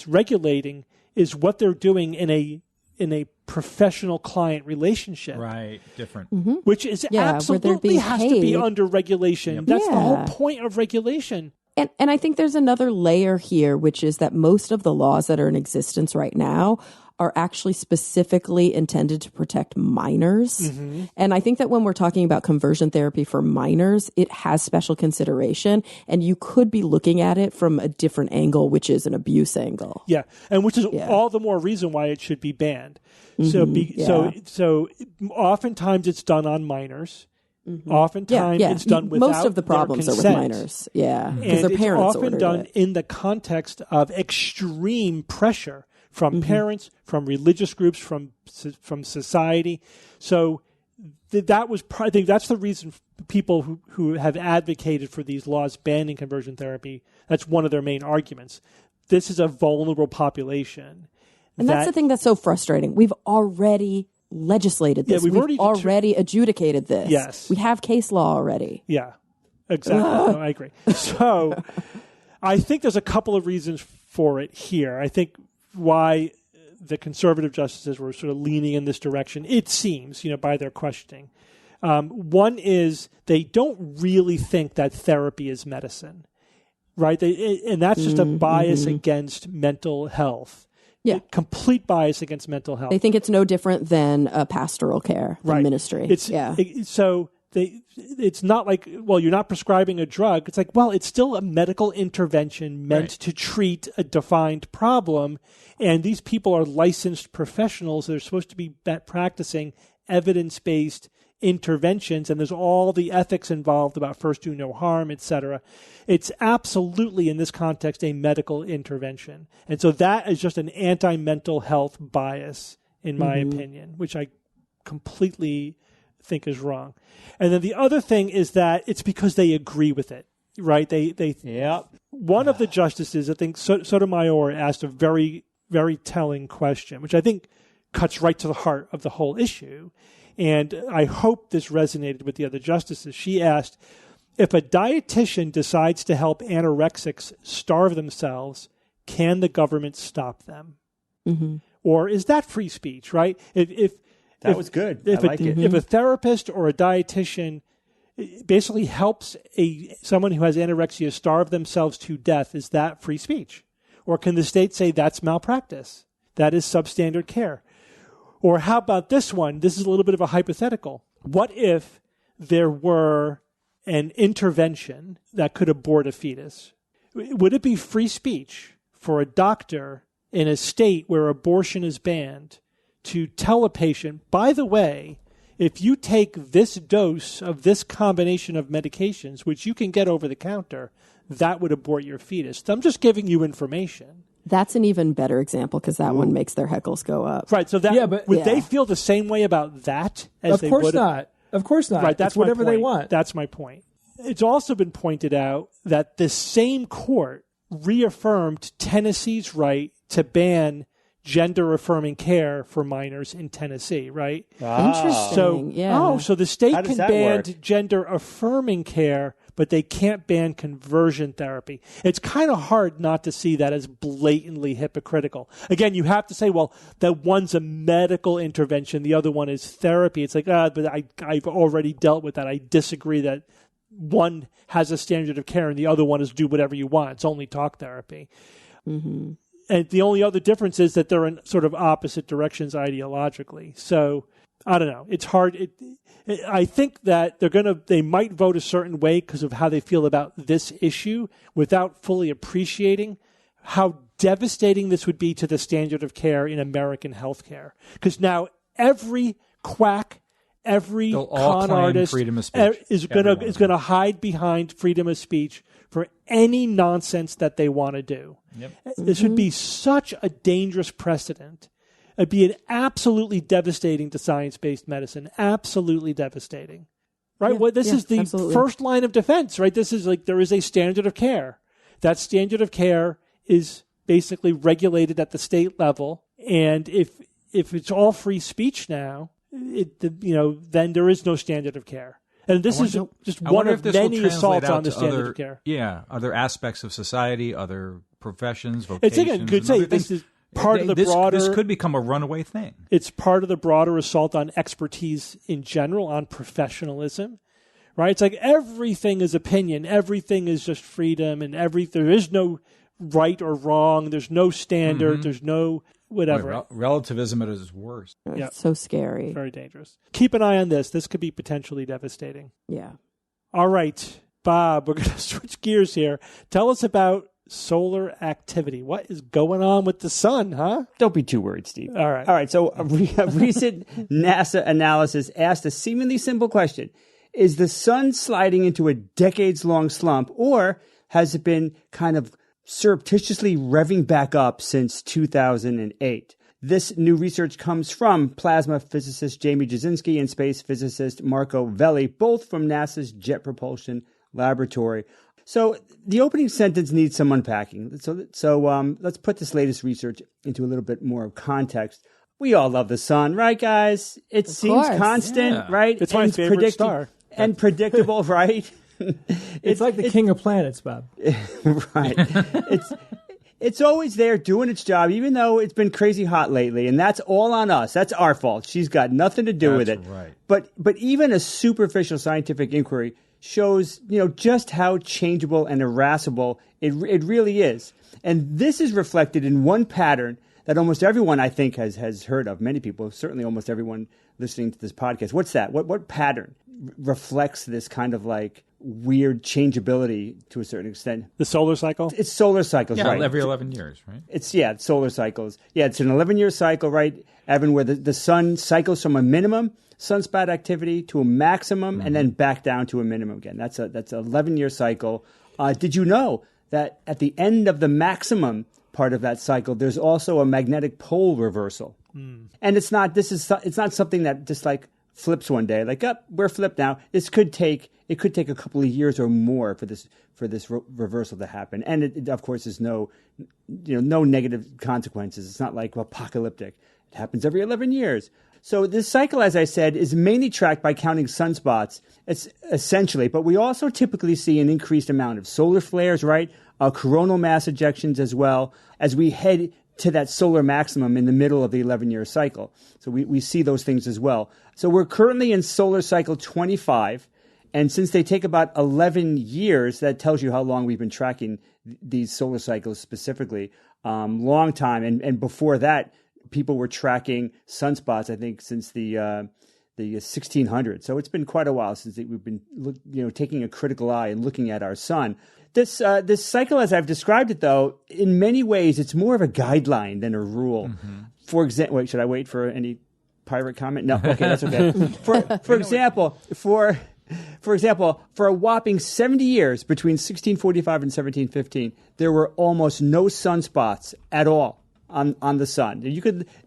regulating is what they're doing in a professional client relationship. Right, different. Mm-hmm. Which is absolutely has to be under regulation. Yep. That's the whole point of regulation. And I think there's another layer here, which is that most of the laws that are in existence right now are actually specifically intended to protect minors. Mm-hmm. And I think that when we're talking about conversion therapy for minors, it has special consideration. And you could be looking at it from a different angle, which is an abuse angle. Yeah. And which is all the more reason why it should be banned. Mm-hmm. So oftentimes it's done on minors. Mm-hmm. Oftentimes it's done without most of the problems their are with consent. Minors. Yeah. Because their parents it's often done it. In the context of extreme pressure from parents, from religious groups, from society. So I think that's the reason people who have advocated for these laws banning conversion therapy, that's one of their main arguments. This is a vulnerable population. And that's the thing that's so frustrating. We've already legislated this. Yeah, we've already adjudicated this. Yes. We have case law already. Yeah, exactly. No, I agree. So I think there's a couple of reasons for it here. I think why the conservative justices were sort of leaning in this direction, it seems, by their questioning. One is they don't really think that therapy is medicine, right? And that's just a bias against mental health. Yeah. Complete bias against mental health. They think it's no different than pastoral care and ministry. It's not like, you're not prescribing a drug. It's like, it's still a medical intervention meant to treat a defined problem. And these people are licensed professionals. They're supposed to be practicing evidence-based interventions, and there's all the ethics involved about first do no harm, etc. It's absolutely, in this context, a medical intervention. And so that is just an anti-mental health bias, in my opinion, which I completely think is wrong. And then the other thing is that it's because they agree with it, right? One of the justices, I think Sotomayor, asked a very, very telling question, which I think cuts right to the heart of the whole issue. And I hope this resonated with the other justices. She asked, if a dietitian decides to help anorexics starve themselves, can the government stop them? Mm-hmm. Or is that free speech, right? That was good. I like it. If a therapist or a dietitian basically helps someone who has anorexia starve themselves to death, is that free speech? Or can the state say that's malpractice? That is substandard care? Or how about this one? This is a little bit of a hypothetical. What if there were an intervention that could abort a fetus? Would it be free speech for a doctor in a state where abortion is banned to tell a patient, by the way, if you take this dose of this combination of medications, which you can get over the counter, that would abort your fetus. I'm just giving you information. That's an even better example because that one makes their heckles go up. Right. So that would they feel the same way about that as they would? Of course not. Of course not. Right. That's whatever they want. That's my point. It's also been pointed out that the same court reaffirmed Tennessee's right to ban gender-affirming care for minors in Tennessee, right? Interesting. So the state can ban work? gender-affirming care, but they can't ban conversion therapy. It's kind of hard not to see that as blatantly hypocritical. Again, you have to say, well, that one's a medical intervention, the other one is therapy. It's like, but I've already dealt with that. I disagree that one has a standard of care and the other one is do whatever you want. It's only talk therapy. Mm-hmm. And the only other difference is that they're in sort of opposite directions ideologically. So I don't know. It's hard. I think that they might vote a certain way because of how they feel about this issue without fully appreciating how devastating this would be to the standard of care in American healthcare. Because now every quack, every con artist is going to hide behind freedom of speech for any nonsense that they want to do. Yep. This would be such a dangerous precedent. It'd be absolutely devastating to science-based medicine. Absolutely devastating. Right? This is the first line of defense, right? This is like there is a standard of care. That standard of care is basically regulated at the state level. And if it's all free speech now, then there is no standard of care. And this is just one of many assaults on the standard of care. Yeah, other aspects of society, other professions, vocations. It's again, could say this is part of the broader. This could become a runaway thing. It's part of the broader assault on expertise in general, on professionalism, right? It's like everything is opinion, everything is just freedom, and there is no right or wrong. There's no standard. There's no whatever. Relativism at its worst. It's so scary. Very dangerous. Keep an eye on this. This could be potentially devastating. Yeah. All right, Bob, we're going to switch gears here. Tell us about solar activity. What is going on with the sun, huh? Don't be too worried, Steve. All right. All right. So a recent NASA analysis asked a seemingly simple question. Is the sun sliding into a decades-long slump, or has it been kind of surreptitiously revving back up since 2008? This new research comes from plasma physicist Jamie Jasinski and space physicist Marco Velli, both from NASA's Jet Propulsion Laboratory. So the opening sentence needs some unpacking. So let's put this latest research into a little bit more context. We all love the sun, right, guys? It seems constant, right? It's my favorite star. And predictable, right? It's like the king of planets, Bob. Right. It's always there doing its job, even though it's been crazy hot lately, and that's all on us. That's our fault. She's got nothing to do with it. Right. But even a superficial scientific inquiry shows, just how changeable and irascible it really is. And this is reflected in one pattern that almost everyone, I think, has heard of. Many people, certainly almost everyone listening to this podcast. What's that? What pattern reflects this kind of like weird changeability to a certain extent? The solar cycle? It's solar cycles, right? Every 11 years, right? It's solar cycles. Yeah, it's an 11-year cycle, right, Evan, where the sun cycles from a minimum sunspot activity to a maximum and then back down to a minimum again. That's an 11-year cycle. Did you know that at the end of the maximum part of that cycle, there's also a magnetic pole reversal? And it's not something that just like flips one day, like, we're flipped now. It could take a couple of years or more for this reversal to happen. And it of course is no negative consequences. It's not like apocalyptic. It happens every 11 years. So this cycle, as I said, is mainly tracked by counting sunspots, essentially. But we also typically see an increased amount of solar flares, right? Coronal mass ejections as well, as we head to that solar maximum in the middle of the 11-year cycle. So we see those things as well. So we're currently in solar cycle 25. And since they take about 11 years, that tells you how long we've been tracking these solar cycles specifically. Long time. And before that, people were tracking sunspots, I think, since the 1600s. So it's been quite a while since we've been taking a critical eye and looking at our sun. this cycle, as I've described it, though, in many ways, it's more of a guideline than a rule. Mm-hmm. For example, wait, should I wait for any pirate comment? No, okay, that's okay. For example, for a whopping 70 years between 1645 and 1715, there were almost no sunspots at all on the sun.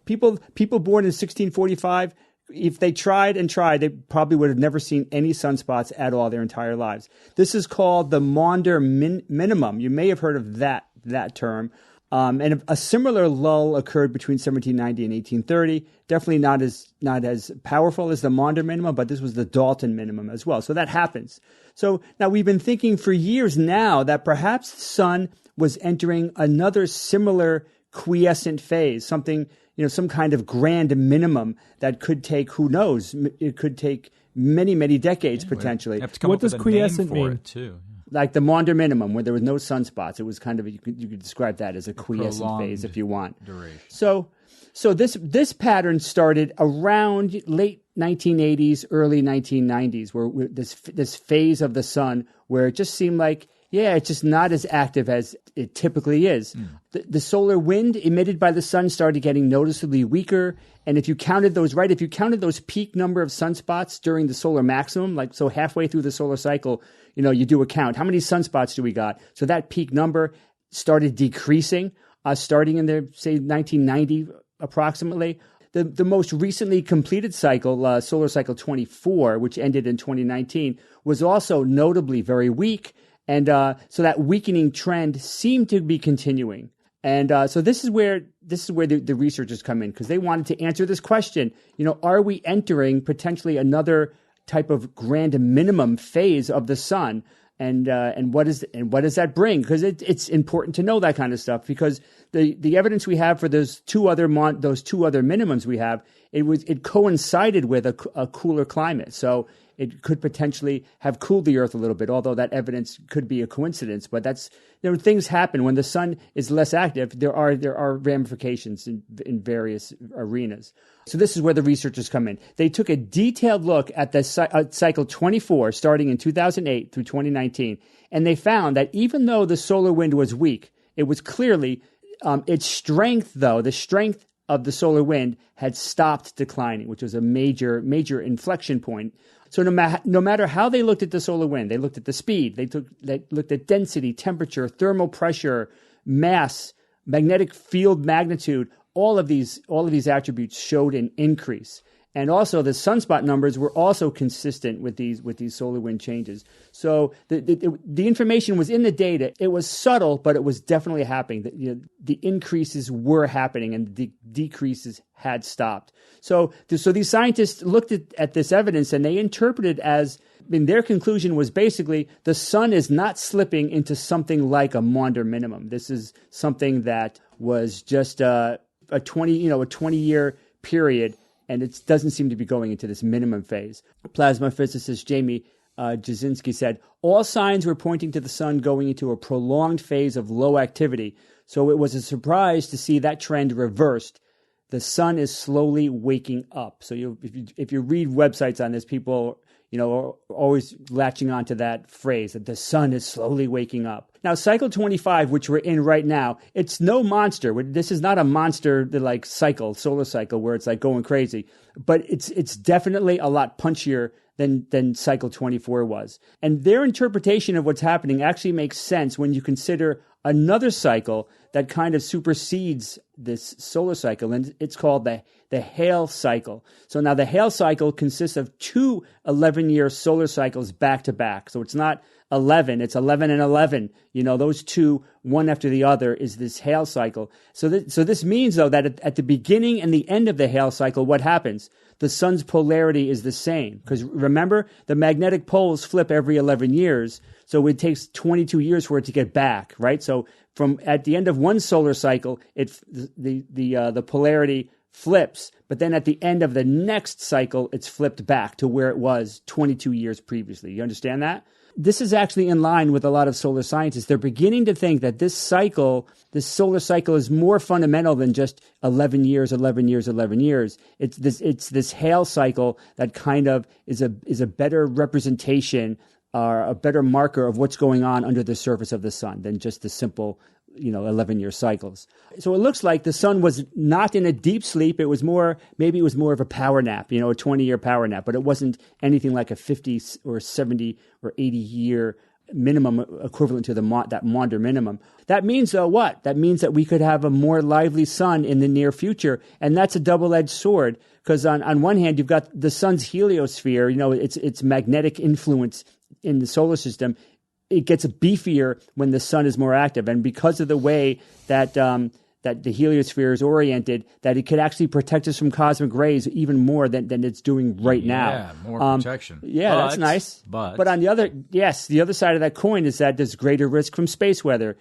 People born in 1645. If they tried, they probably would have never seen any sunspots at all their entire lives. This is called the Maunder minimum. You may have heard of that term. And a similar lull occurred between 1790 and 1830. Definitely not as powerful as the Maunder minimum, but this was the Dalton minimum as well. So that happens. So now we've been thinking for years now that perhaps the sun was entering another similar quiescent phase, something, some kind of grand minimum that could take, who knows, it could take many, many decades potentially. What does quiescent mean? Too. Like the Maunder minimum, where there was no sunspots. It was kind of, you could describe that as a quiescent phase if you want. Duration. So this pattern started around late 1980s, early 1990s, where this phase of the sun where it just seemed like, it's just not as active as it typically is. Mm. The solar wind emitted by the sun started getting noticeably weaker. And if you counted those peak number of sunspots during the solar maximum, so halfway through the solar cycle, you do a count. How many sunspots do we got? So that peak number started decreasing, starting in the, say, 1990 approximately. The most recently completed cycle, solar cycle 24, which ended in 2019, was also notably very weak. And so that weakening trend seemed to be continuing. And so this is where the researchers come in, because they wanted to answer this question. Are we entering potentially another type of grand minimum phase of the sun? And what does that bring? Because it's important to know that kind of stuff, because the evidence we have for those two other minimums we have, it coincided with a cooler climate. So it could potentially have cooled the Earth a little bit, although that evidence could be a coincidence. But things happen when the sun is less active. There are ramifications in various arenas. So this is where the researchers come in. They took a detailed look at the cycle 24, starting in 2008 through 2019, and they found that even though the solar wind was weak, it was clearly its strength, though, the strength of the solar wind had stopped declining, which was a major inflection point. So no matter how they looked at the solar wind, they looked at the speed, they looked at density, temperature, thermal pressure, mass, magnetic field magnitude, all of these attributes showed an increase. And also the sunspot numbers were also consistent with these solar wind changes. So the information was in the data. It was subtle, but it was definitely happening. The increases were happening and the decreases had stopped. So these scientists looked at this evidence and they interpreted their conclusion was basically the sun is not slipping into something like a Maunder minimum. This is something that was just a 20-year period. And it doesn't seem to be going into this minimum phase. Plasma physicist Jamie Jasinski said, all signs were pointing to the sun going into a prolonged phase of low activity. So it was a surprise to see that trend reversed. The sun is slowly waking up. So if you read websites on this, people are always latching onto that phrase that the sun is slowly waking up. Now, cycle 25, which we're in right now, it's no monster. This is not a monster like solar cycle, where it's like going crazy. But it's definitely a lot punchier than cycle 24 was. And their interpretation of what's happening actually makes sense when you consider another cycle that kind of supersedes this solar cycle, and it's called the Hale cycle. So now the Hale cycle consists of two 11-year solar cycles back to back. So it's not 11, it's 11 and 11. Those two, one after the other, is this Hale cycle. So this means, though, that at the beginning and the end of the Hale cycle, what happens? The sun's polarity is the same. Because remember, the magnetic poles flip every 11 years. So it takes 22 years for it to get back, right? So from at the end of one solar cycle, the polarity flips, but then at the end of the next cycle, it's flipped back to where it was 22 years previously. You understand that? This is actually in line with a lot of solar scientists. They're beginning to think that this solar cycle is more fundamental than just 11 years, 11 years, 11 years. It's this Hale cycle that kind of is a better representation are a better marker of what's going on under the surface of the sun than just the simple 11-year cycles. So it looks like the sun was not in a deep sleep. It was maybe it was more of a power nap, a 20-year power nap, but it wasn't anything like a 50 or 70 or 80-year minimum equivalent to that Maunder minimum. That means, though, what? That means that we could have a more lively sun in the near future, and that's a double-edged sword, because on one hand, you've got the sun's heliosphere, its magnetic influence in the solar system. It gets beefier when the sun is more active, and because of the way that that the heliosphere is oriented, that it could actually protect us from cosmic rays even more than it's doing right now. Yeah, more protection. Yeah, that's nice. But on the other side of that coin is that there's greater risk from space weather.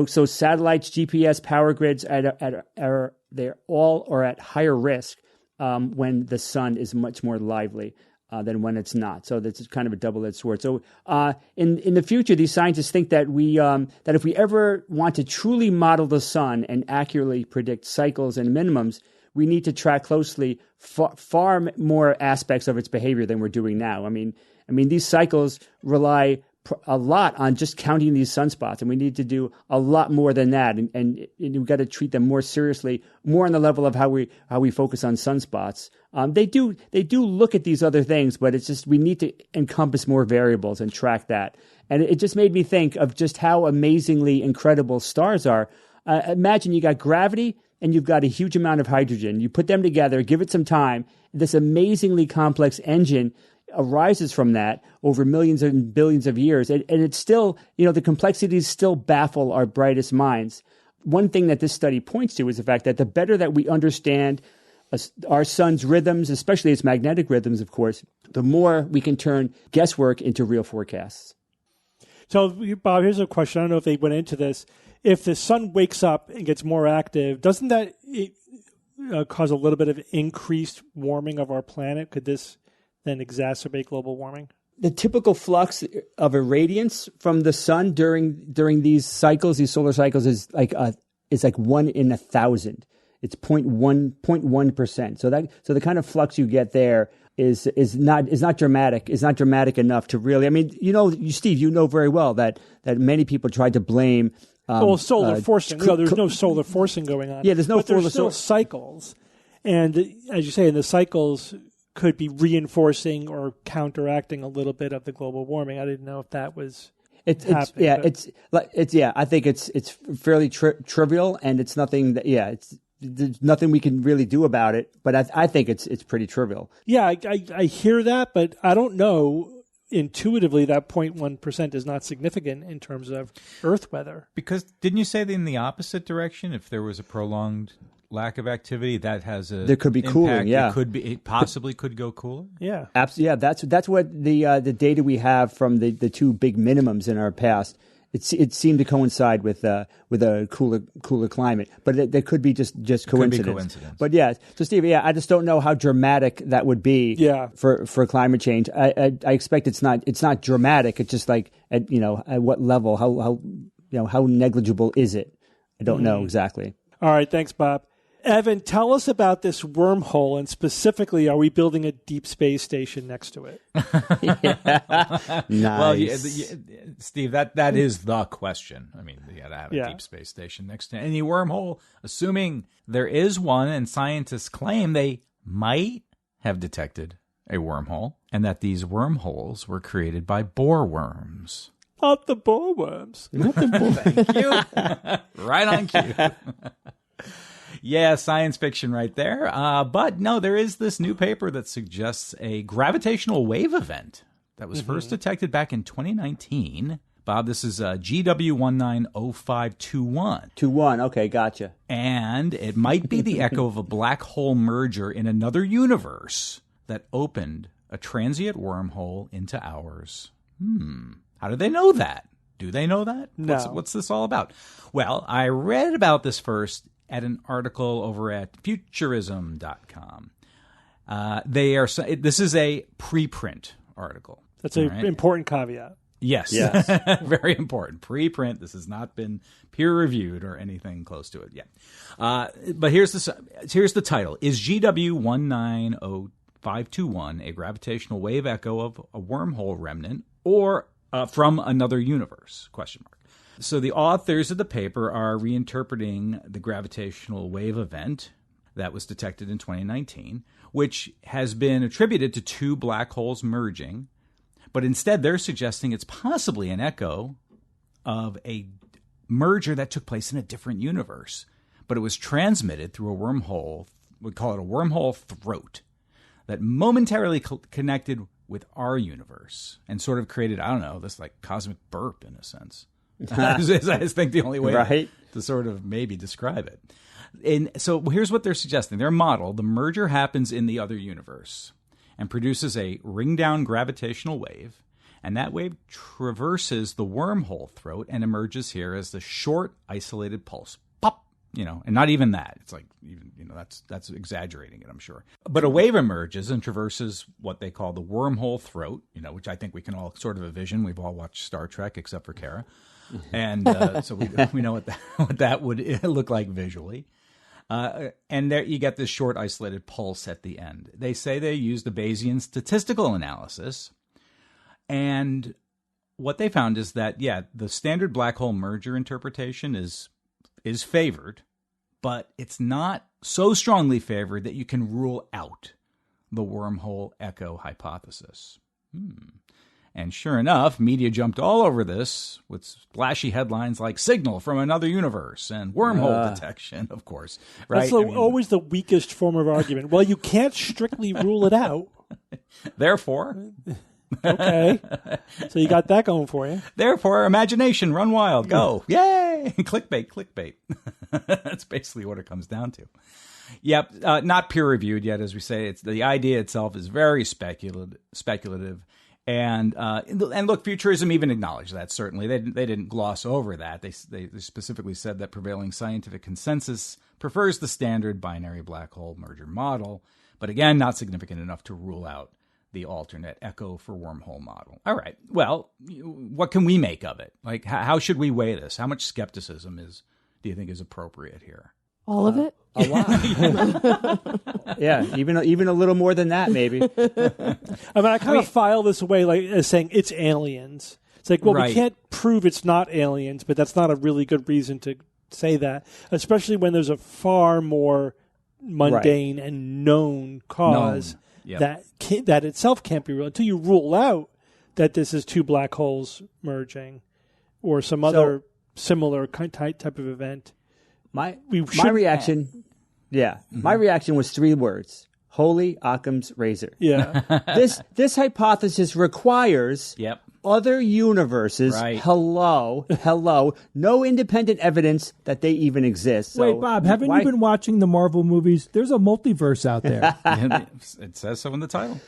So satellites, GPS, power grids they're all at higher risk when the sun is much more lively than when it's not. So that's kind of a double-edged sword. So in the future, these scientists think that that if we ever want to truly model the sun and accurately predict cycles and minimums, we need to track closely far more aspects of its behavior than we're doing now. I mean, these cycles rely a lot on just counting these sunspots, and we need to do a lot more than that. And we've got to treat them more seriously, more on the level of how we focus on sunspots. They do look at these other things, but it's just we need to encompass more variables and track that. And it just made me think of just how amazingly incredible stars are. Imagine you got gravity and you've got a huge amount of hydrogen. You put them together, give it some time. This amazingly complex engine arises from that over millions and billions of years. And it's still, the complexities still baffle our brightest minds. One thing that this study points to is the fact that the better that we understand our sun's rhythms, especially its magnetic rhythms, of course, the more we can turn guesswork into real forecasts. So, Bob, here's a question. I don't know if they went into this. If the sun wakes up and gets more active, doesn't that cause a little bit of increased warming of our planet? Could this then exacerbate global warming? The typical flux of irradiance from the sun during these cycles, these solar cycles, is like 1 in 1,000. It's 0.1%. So the kind of flux you get there is not dramatic. Is not dramatic enough to really. I mean, Steve, you know very well that many people tried to blame. Solar forcing. No, there's no solar forcing going on. Yeah, there's no. But there's still cycles, and as you say, the cycles could be reinforcing or counteracting a little bit of the global warming. I didn't know if that was happening. I think it's fairly trivial, and it's nothing that there's nothing we can really do about it. But I think it's pretty trivial. Yeah, I hear that, but I don't know. Intuitively, that 0.1% is not significant in terms of Earth weather. Because didn't you say that in the opposite direction? If there was a prolonged lack of activity, that has there could be impact. Cooling. Yeah, it possibly could go cooler. Yeah, absolutely. Yeah, that's what the data we have from the two big minimums in our past. It seemed to coincide with a cooler climate, but there could be just coincidence. Could be coincidence. But yeah, so Steve, I just don't know how dramatic that would be. Yeah. For climate change, I expect it's not dramatic. It's just like at what level, how negligible is it? I don't know exactly. All right, thanks, Bob. Evan, tell us about this wormhole, and specifically, are we building a deep space station next to it? Nice. Well, Steve, that is the question. I mean, you got to have a deep space station next to any wormhole, assuming there is one, and scientists claim they might have detected a wormhole, and that these wormholes were created by bohr worms. Not the bohr worms. Not the bohr. Thank you. Right on cue. Yeah, science fiction right there. But no, there is this new paper that suggests a gravitational wave event that was first detected back in 2019. Bob, this is GW190521. 21, okay, gotcha. And it might be the echo of a black hole merger in another universe that opened a transient wormhole into ours. How do they know that? Do they know that? No. What's this all about? Well, I read about this first at an article over at futurism.com. This is a preprint article. That's an important caveat. Yes. Very important. Preprint. This has not been peer-reviewed or anything close to it yet. But here's the title. Is GW190521 a gravitational wave echo of a wormhole remnant or from another universe, ? So the authors of the paper are reinterpreting the gravitational wave event that was detected in 2019, which has been attributed to two black holes merging, but instead they're suggesting it's possibly an echo of a merger that took place in a different universe, but it was transmitted through a wormhole. We call it a wormhole throat that momentarily connected with our universe and sort of created, I don't know, this like cosmic burp in a sense. I just think the only way to sort of maybe describe it. And so here's what they're suggesting. Their model, the merger happens in the other universe and produces a ring-down gravitational wave, and that wave traverses the wormhole throat and emerges here as the short, isolated pulse. Pop! And not even that. It's like, that's exaggerating it, I'm sure. But a wave emerges and traverses what they call the wormhole throat, which I think we can all sort of envision. We've all watched Star Trek except for Kara. And so we know what that would look like visually. And there you get this short, isolated pulse at the end. They say they used the Bayesian statistical analysis. And what they found is that, the standard black hole merger interpretation is favored, but it's not so strongly favored that you can rule out the wormhole echo hypothesis. And sure enough, media jumped all over this with splashy headlines like signal from another universe and wormhole detection, of course. Right? That's always the weakest form of argument. Well, you can't strictly rule it out. Therefore. Okay. So you got that going for you. Therefore, imagination, run wild, go. Yay! Clickbait. That's basically what it comes down to. Yep, not peer-reviewed yet, as we say. It's the idea itself is very speculative. And look, futurism even acknowledged that, certainly. They didn't gloss over that. They specifically said that prevailing scientific consensus prefers the standard binary black hole merger model, but again, not significant enough to rule out the alternate echo for wormhole model. All right, well, what can we make of it? Like, how should we weigh this? How much skepticism do you think is appropriate here? All of it? A lot. Yeah, even a little more than that, maybe. I kind of file this away as saying it's aliens. It's like, well, we can't prove it's not aliens, but that's not a really good reason to say that, especially when there's a far more mundane and known cause that itself can't be real until you rule out that this is two black holes merging or some other similar type of event. My reaction, my reaction was 3 words: Holy Occam's razor. Yeah, this hypothesis requires other universes. Right. Hello, no independent evidence that they even exist. So wait, Bob, haven't you been watching the Marvel movies? There's a multiverse out there. It says so in the title.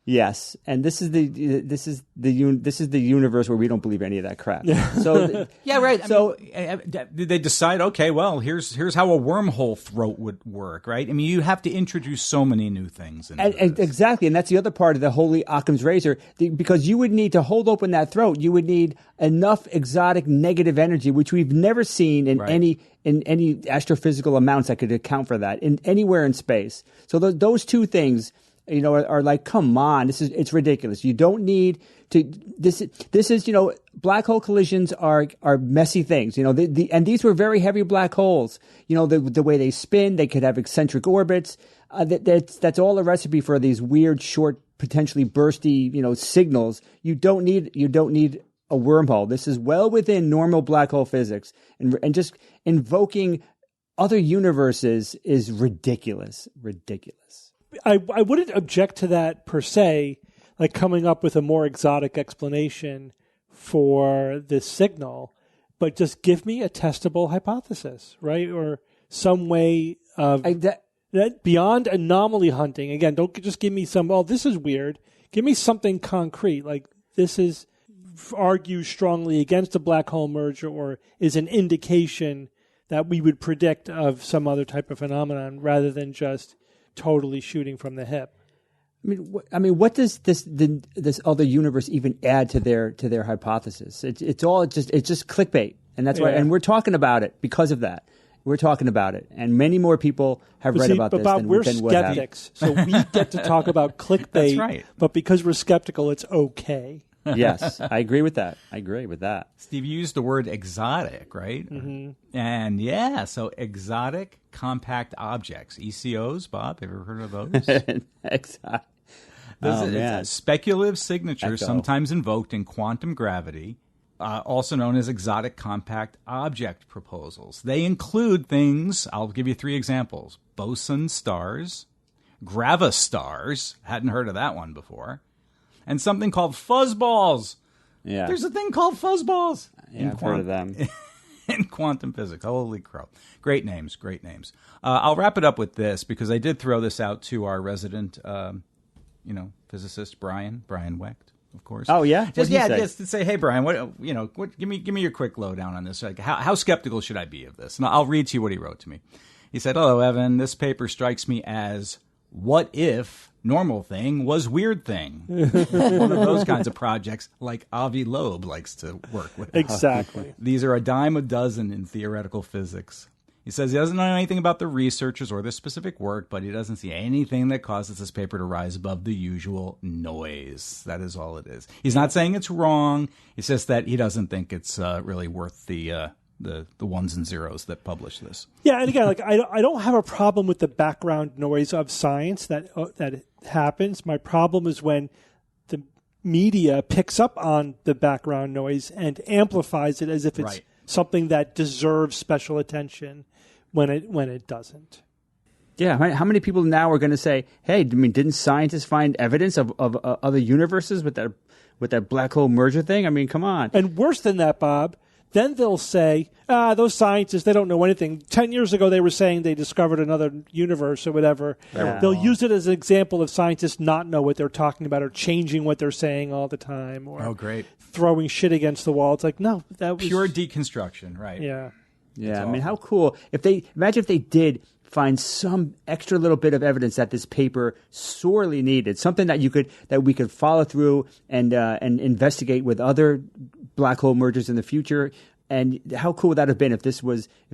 Yes, and this is the universe where we don't believe any of that crap. So right. So did they decide? Okay, well, here's how a wormhole throat would work, right? I mean, you have to introduce so many new things. Exactly, and that's the other part of the Holy Occam's razor, because you would need to hold open that throat. You would need enough exotic negative energy, which we've never seen in any astrophysical amounts that could account for that anywhere in space. So those two things, are like, come on, it's ridiculous. You don't need to. This is black hole collisions are messy things. And these were very heavy black holes. The way they spin, they could have eccentric orbits. That's all a recipe for these weird, short, potentially bursty, signals. You don't need a wormhole. This is well within normal black hole physics, and just invoking other universes is ridiculous. I wouldn't object to that per se, like coming up with a more exotic explanation for this signal, but just give me a testable hypothesis, right? Or some way of that beyond anomaly hunting. Again, don't just give me this is weird. Give me something concrete, like this argues strongly against a black hole merger or is an indication that we would predict of some other type of phenomenon rather than just totally shooting from the hip. I mean, what does this other universe even add to their hypothesis? It's just clickbait, and that's why. And we're talking about it because of that. We're talking about it, and many more people have read about this. But we're skeptics, so we get to talk about clickbait. That's right. But because we're skeptical, it's okay. Yes, I agree with that. Steve, you used the word exotic, right? Mm-hmm. And yeah, so exotic compact objects, ECOs. Bob, have you ever heard of those? Exotic. It's a speculative signature, Echo. sometimes invoked in quantum gravity, also known as exotic compact object proposals. They include things, I'll give you 3 examples: boson stars, gravastars, hadn't heard of that one before, and something called fuzzballs. Yeah. There's a thing called fuzzballs. Yeah, I've heard of them. In quantum physics. Holy crow. Great names. I'll wrap it up with this because I did throw this out to our resident physicist, Brian Wecht, of course. Oh, yeah? Just to say, hey, Brian, give me your quick lowdown on this. Like, how skeptical should I be of this? And I'll read to you what he wrote to me. He said, "Hello, Evan. This paper strikes me as what if normal thing was weird thing." One of those kinds of projects like Avi Loeb likes to work with. Exactly. These are a dime a dozen in theoretical physics. He says he doesn't know anything about the researchers or their specific work, but he doesn't see anything that causes this paper to rise above the usual noise. That is all it is. He's not saying it's wrong. It's just that he doesn't think it's really worth the ones and zeros that publish this. Yeah, and again, like I don't have a problem with the background noise of science that happens. My problem is when the media picks up on the background noise and amplifies it as if it's something that deserves special attention when it doesn't. Yeah, how many people now are going to say, "Hey, didn't scientists find evidence of other universes with that black hole merger thing?" I mean, come on. And worse than that, Bob, then they'll say, those scientists, they don't know anything. 10 years ago, they were saying they discovered another universe or whatever. Yeah. They'll use it as an example of scientists not know what they're talking about or changing what they're saying all the time or throwing shit against the wall. It's like, no, that was... Pure deconstruction, right. Yeah. Yeah, I mean, how cool. Imagine if they did find some extra little bit of evidence that this paper sorely needed, something that we could follow through and investigate with other black hole mergers in the future. And how cool would that have been if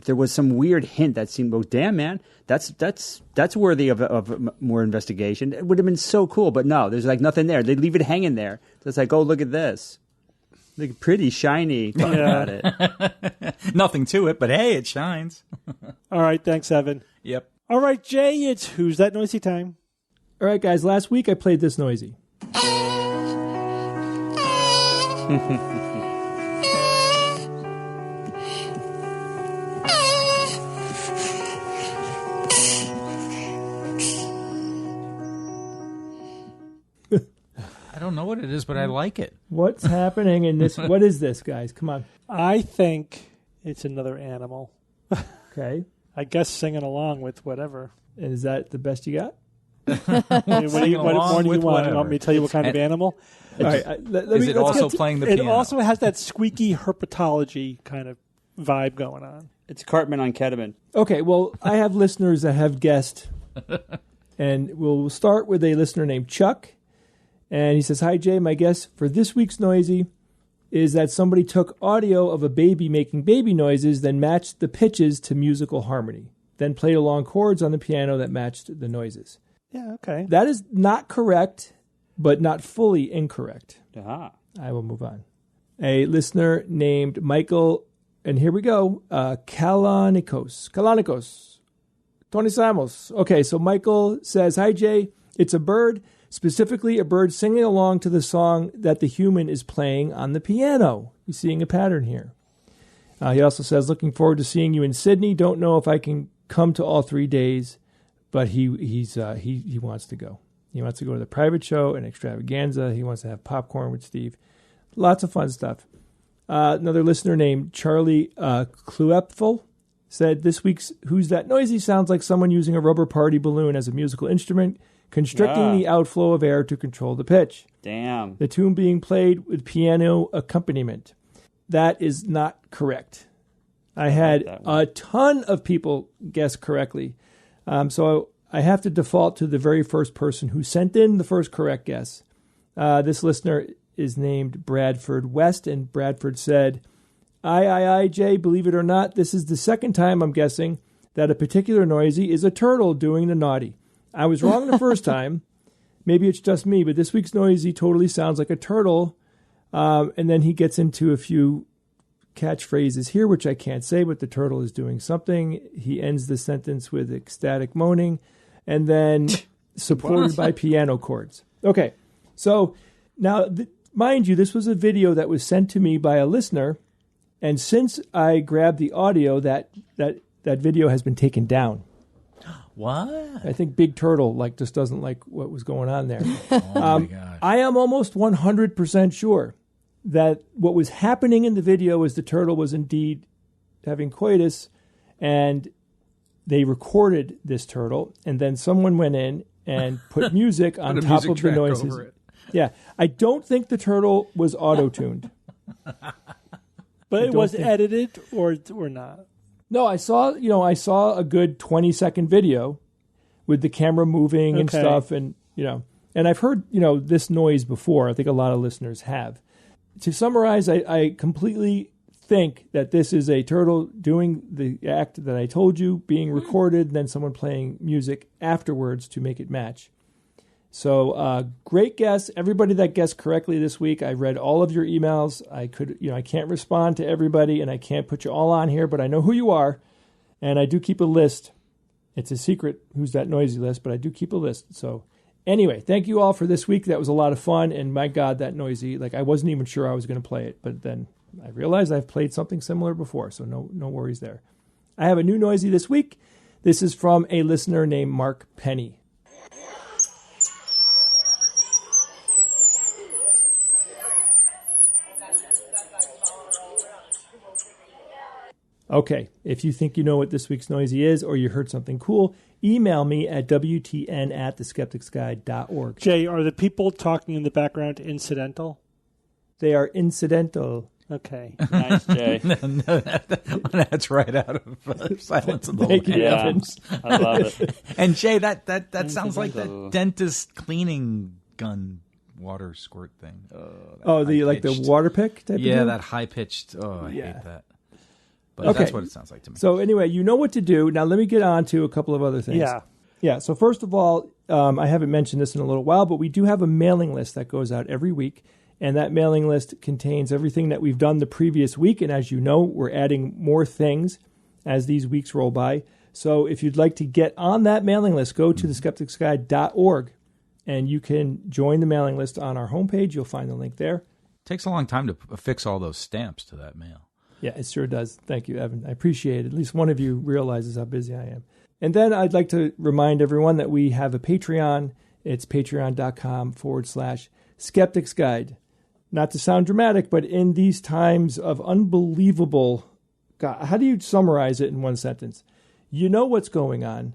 there was some weird hint that seemed, well, damn, man, that's worthy of more investigation. It would have been so cool, but no, there's like nothing there. They leave it hanging there. So it's like, oh, look at this. Look, pretty shiny. Talk about it. Nothing to it, but hey, it shines. All right, thanks, Evan. Yep. All right, Jay, it's Who's That Noisy time. All right, guys, last week I played this noisy. I don't know what it is, but I like it. What's happening in this? What is this, guys? Come on. I think it's another animal. Okay. I guess singing along with whatever. And is that the best you got? What more do you want? You want me to tell you what kind of animal? All right. Is it also playing the piano? It also has that squeaky herpetology kind of vibe going on. It's Cartman on ketamine. Okay, well, I have listeners that have guessed. And we'll start with a listener named Chuck. And he says, "Hi, Jay. My guess for this week's Noisy is that somebody took audio of a baby making baby noises, then matched the pitches to musical harmony, then played along chords on the piano that matched the noises." Yeah, okay. That is not correct, but not fully incorrect. Aha. I will move on. A listener named Michael, and here we go, Kalanikos. Tony Samos. Okay, so Michael says, "Hi, Jay. It's a bird. Specifically, a bird singing along to the song that the human is playing on the piano." You're seeing a pattern here. He also says, "Looking forward to seeing you in Sydney. Don't know if I can come to all 3 days, but he wants to go. He wants to go to the private show and extravaganza. He wants to have popcorn with Steve. Lots of fun stuff." Another listener named Charlie Kluepfel said, "This week's Who's That Noisy sounds like someone using a rubber party balloon as a musical instrument, constricting the outflow of air to control the pitch. Damn. The tune being played with piano accompaniment." That is not correct. I had a ton of people guess correctly. So I have to default to the very first person who sent in the first correct guess. This listener is named Bradford West, and Bradford said, I, Jay, believe it or not, this is the second time I'm guessing that a particular noisy is a turtle doing the naughty. I was wrong the first time. Maybe it's just me, but this week's noisy totally sounds like a turtle And then he gets into a few catchphrases here, which I can't say, but the turtle is doing something. He ends the sentence with ecstatic moaning, and then supported by piano chords. Okay, so now, mind you, this was a video that was sent to me by a listener, and since I grabbed the audio, that video has been taken down. What? I think Big Turtle just doesn't like what was going on there. Oh my gosh. I am almost 100% sure that what was happening in the video was the turtle was indeed having coitus, and they recorded this turtle, and then someone went in and put music on top of the noises. Yeah, I don't think the turtle was auto-tuned. But it was edited or not? No, I saw a good 20-second video with the camera moving and stuff, and and I've heard this noise before. I think a lot of listeners have. To summarize, I completely think that this is a turtle doing the act that I told you, being recorded, and then someone playing music afterwards to make it match. So great guess. Everybody that guessed correctly this week, I read all of your emails. I can't respond to everybody, and I can't put you all on here, but I know who you are, and I do keep a list. It's a secret who's that noisy list, but I do keep a list. So anyway, thank you all for this week. That was a lot of fun, and my God, that noisy. I wasn't even sure I was going to play it, but then I realized I've played something similar before, so no worries there. I have a new noisy this week. This is from a listener named Mark Penny. Okay, if you think you know what this week's noisy is or you heard something cool, email me at wtn@theskepticsguide.org. Jay, are the people talking in the background incidental? They are incidental. Okay. Nice, Jay. That's right out of Silence of the Thank you, Yeah. Evans. I love it. And Jay, that sounds like that dentist cleaning gun water squirt thing. The water pick type of Yeah, thing? that high pitched. Oh, I Yeah. hate that. But Okay. that's what it sounds like to me. So anyway, you know what to do. Now let me get on to a couple of other things. Yeah. Yeah, so first of all, I haven't mentioned this in a little while, but we do have a mailing list that goes out every week. And that mailing list contains everything that we've done the previous week. And as you know, we're adding more things as these weeks roll by. So if you'd like to get on that mailing list, go to theskepticsguide.org and you can join the mailing list on our homepage. You'll find the link there. It takes a long time to affix all those stamps to that mail. Yeah, it sure does. Thank you, Evan. I appreciate it. At least one of you realizes how busy I am. And then I'd like to remind everyone that we have a Patreon. It's patreon.com/Skeptics Guide. Not to sound dramatic, but in these times of unbelievable, God, how do you summarize it in one sentence? You know what's going on,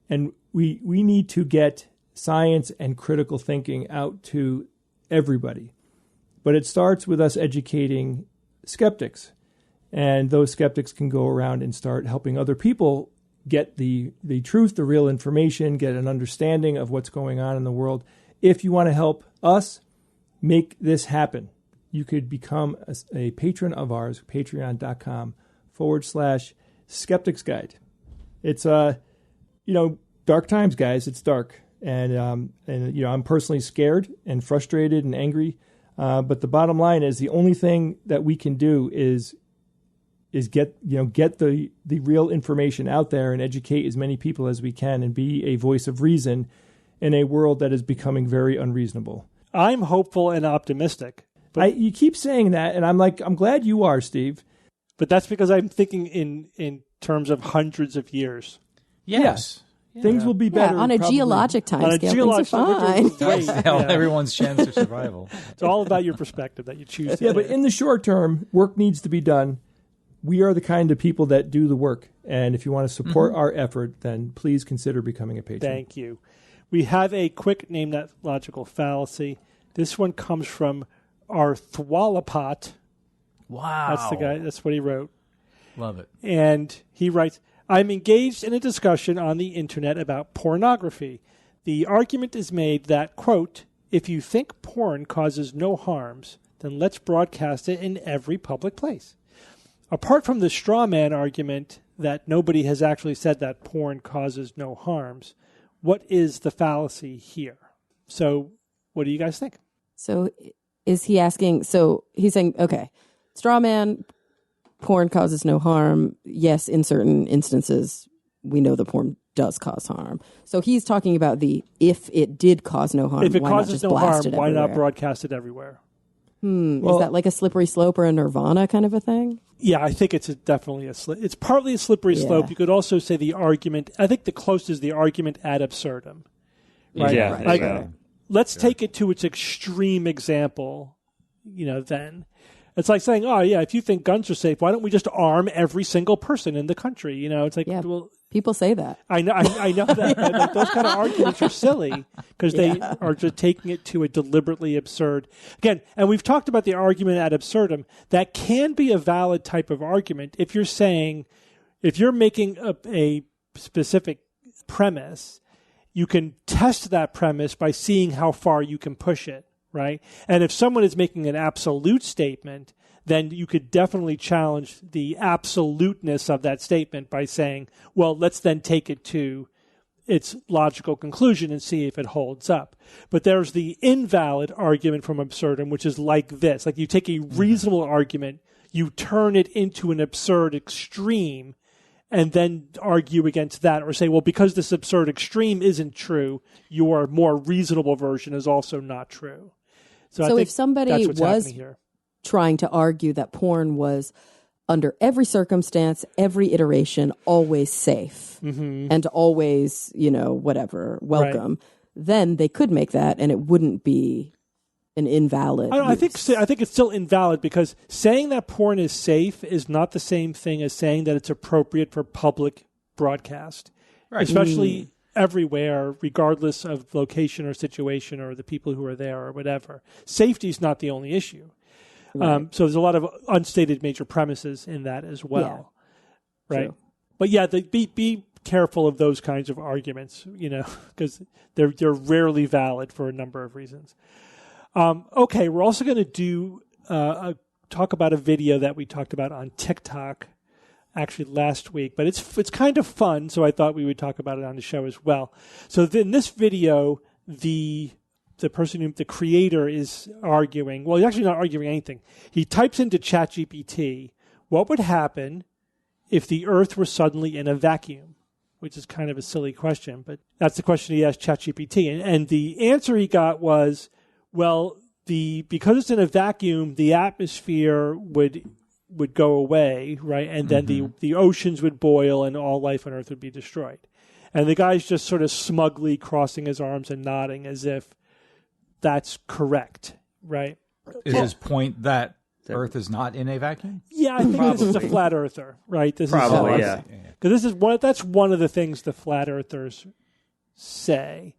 and we need to get science and critical thinking out to everybody. But it starts with us educating skeptics. And those skeptics can go around and start helping other people get the truth, the real information, get an understanding of what's going on in the world. If you want to help us make this happen, you could become a patron of ours, patreon.com/Skeptics Guide. It's, dark times, guys. It's dark. And I'm personally scared and frustrated and angry. But the bottom line is the only thing that we can do is get the real information out there and educate as many people as we can and be a voice of reason in a world that is becoming very unreasonable. I'm hopeful and optimistic. But You keep saying that, and I'm glad you are, Steve. But that's because I'm thinking in terms of hundreds of years. Yes. Things will be better. on a probably. geologic On time a scale, geologic things are fine. great. Everyone's chance of survival. It's all about your perspective that you choose to Yeah, but take. in the short term, work needs to be done. We are the kind of people that do the work. And if you want to support our effort, then please consider becoming a patron. Thank you. We have a quick name that logical fallacy. This one comes from Arthwalapot. Wow. That's the guy. That's what he wrote. Love it. And he writes, I'm engaged in a discussion on the internet about pornography. The argument is made that, quote, if you think porn causes no harms, then let's broadcast it in every public place. Apart from the straw man argument that nobody has actually said that porn causes no harms, what is the fallacy here? So what do you guys think? So is he asking? So he's saying, okay, straw man, porn causes no harm. Yes, in certain instances, we know the porn does cause harm. So he's talking about if it did cause no harm, If it why causes not just no harm, blast it why not everywhere? broadcast it everywhere? Is that like a slippery slope or a Nirvana kind of a thing? Yeah, I think it's definitely it's partly a slippery slope. You could also say the argument. I think the closest is the argument ad absurdum. Right? Yeah. Right. Like, let's take it to its extreme example. Then it's like saying, "Oh, yeah, if you think guns are safe, why don't we just arm every single person in the country?" It's like, well, people say that. I know that. But like, those kind of arguments are silly because they are just taking it to a deliberately absurd. Again, and we've talked about the argument ad absurdum. That can be a valid type of argument if you're making a specific premise. You can test that premise by seeing how far you can push it, right? And if someone is making an absolute statement, then you could definitely challenge the absoluteness of that statement by saying, well, let's then take it to its logical conclusion and see if it holds up. But there's the invalid argument from absurdum, which is like this. Like you take a reasonable argument, you turn it into an absurd extreme, and then argue against that or say, well, because this absurd extreme isn't true, your more reasonable version is also not true. So I think if somebody that's what's was happening here. Trying to argue that porn was under every circumstance, every iteration, always safe and always, whatever, welcome, then they could make that and it wouldn't be an invalid. I think it's still invalid because saying that porn is safe is not the same thing as saying that it's appropriate for public broadcast, especially everywhere, regardless of location or situation or the people who are there or whatever. Safety is not the only issue. So there's a lot of unstated major premises in that as well, right? True. But yeah, be careful of those kinds of arguments, because they're rarely valid for a number of reasons. Okay, we're also going to do talk about a video that we talked about on TikTok actually last week, but it's kind of fun, so I thought we would talk about it on the show as well. So in this video, the creator is arguing. Well, he's actually not arguing anything. He types into ChatGPT, what would happen if the Earth were suddenly in a vacuum? Which is kind of a silly question, but that's the question he asked ChatGPT. And the answer he got was, well, because it's in a vacuum, the atmosphere would go away, right? And then the oceans would boil and all life on Earth would be destroyed. And the guy's just sort of smugly crossing his arms and nodding as if that's correct, right? Is his point that Earth is not in a vacuum? Yeah, I think this is a flat earther, right? Probably, yeah. Because that's one of the things the flat earthers say.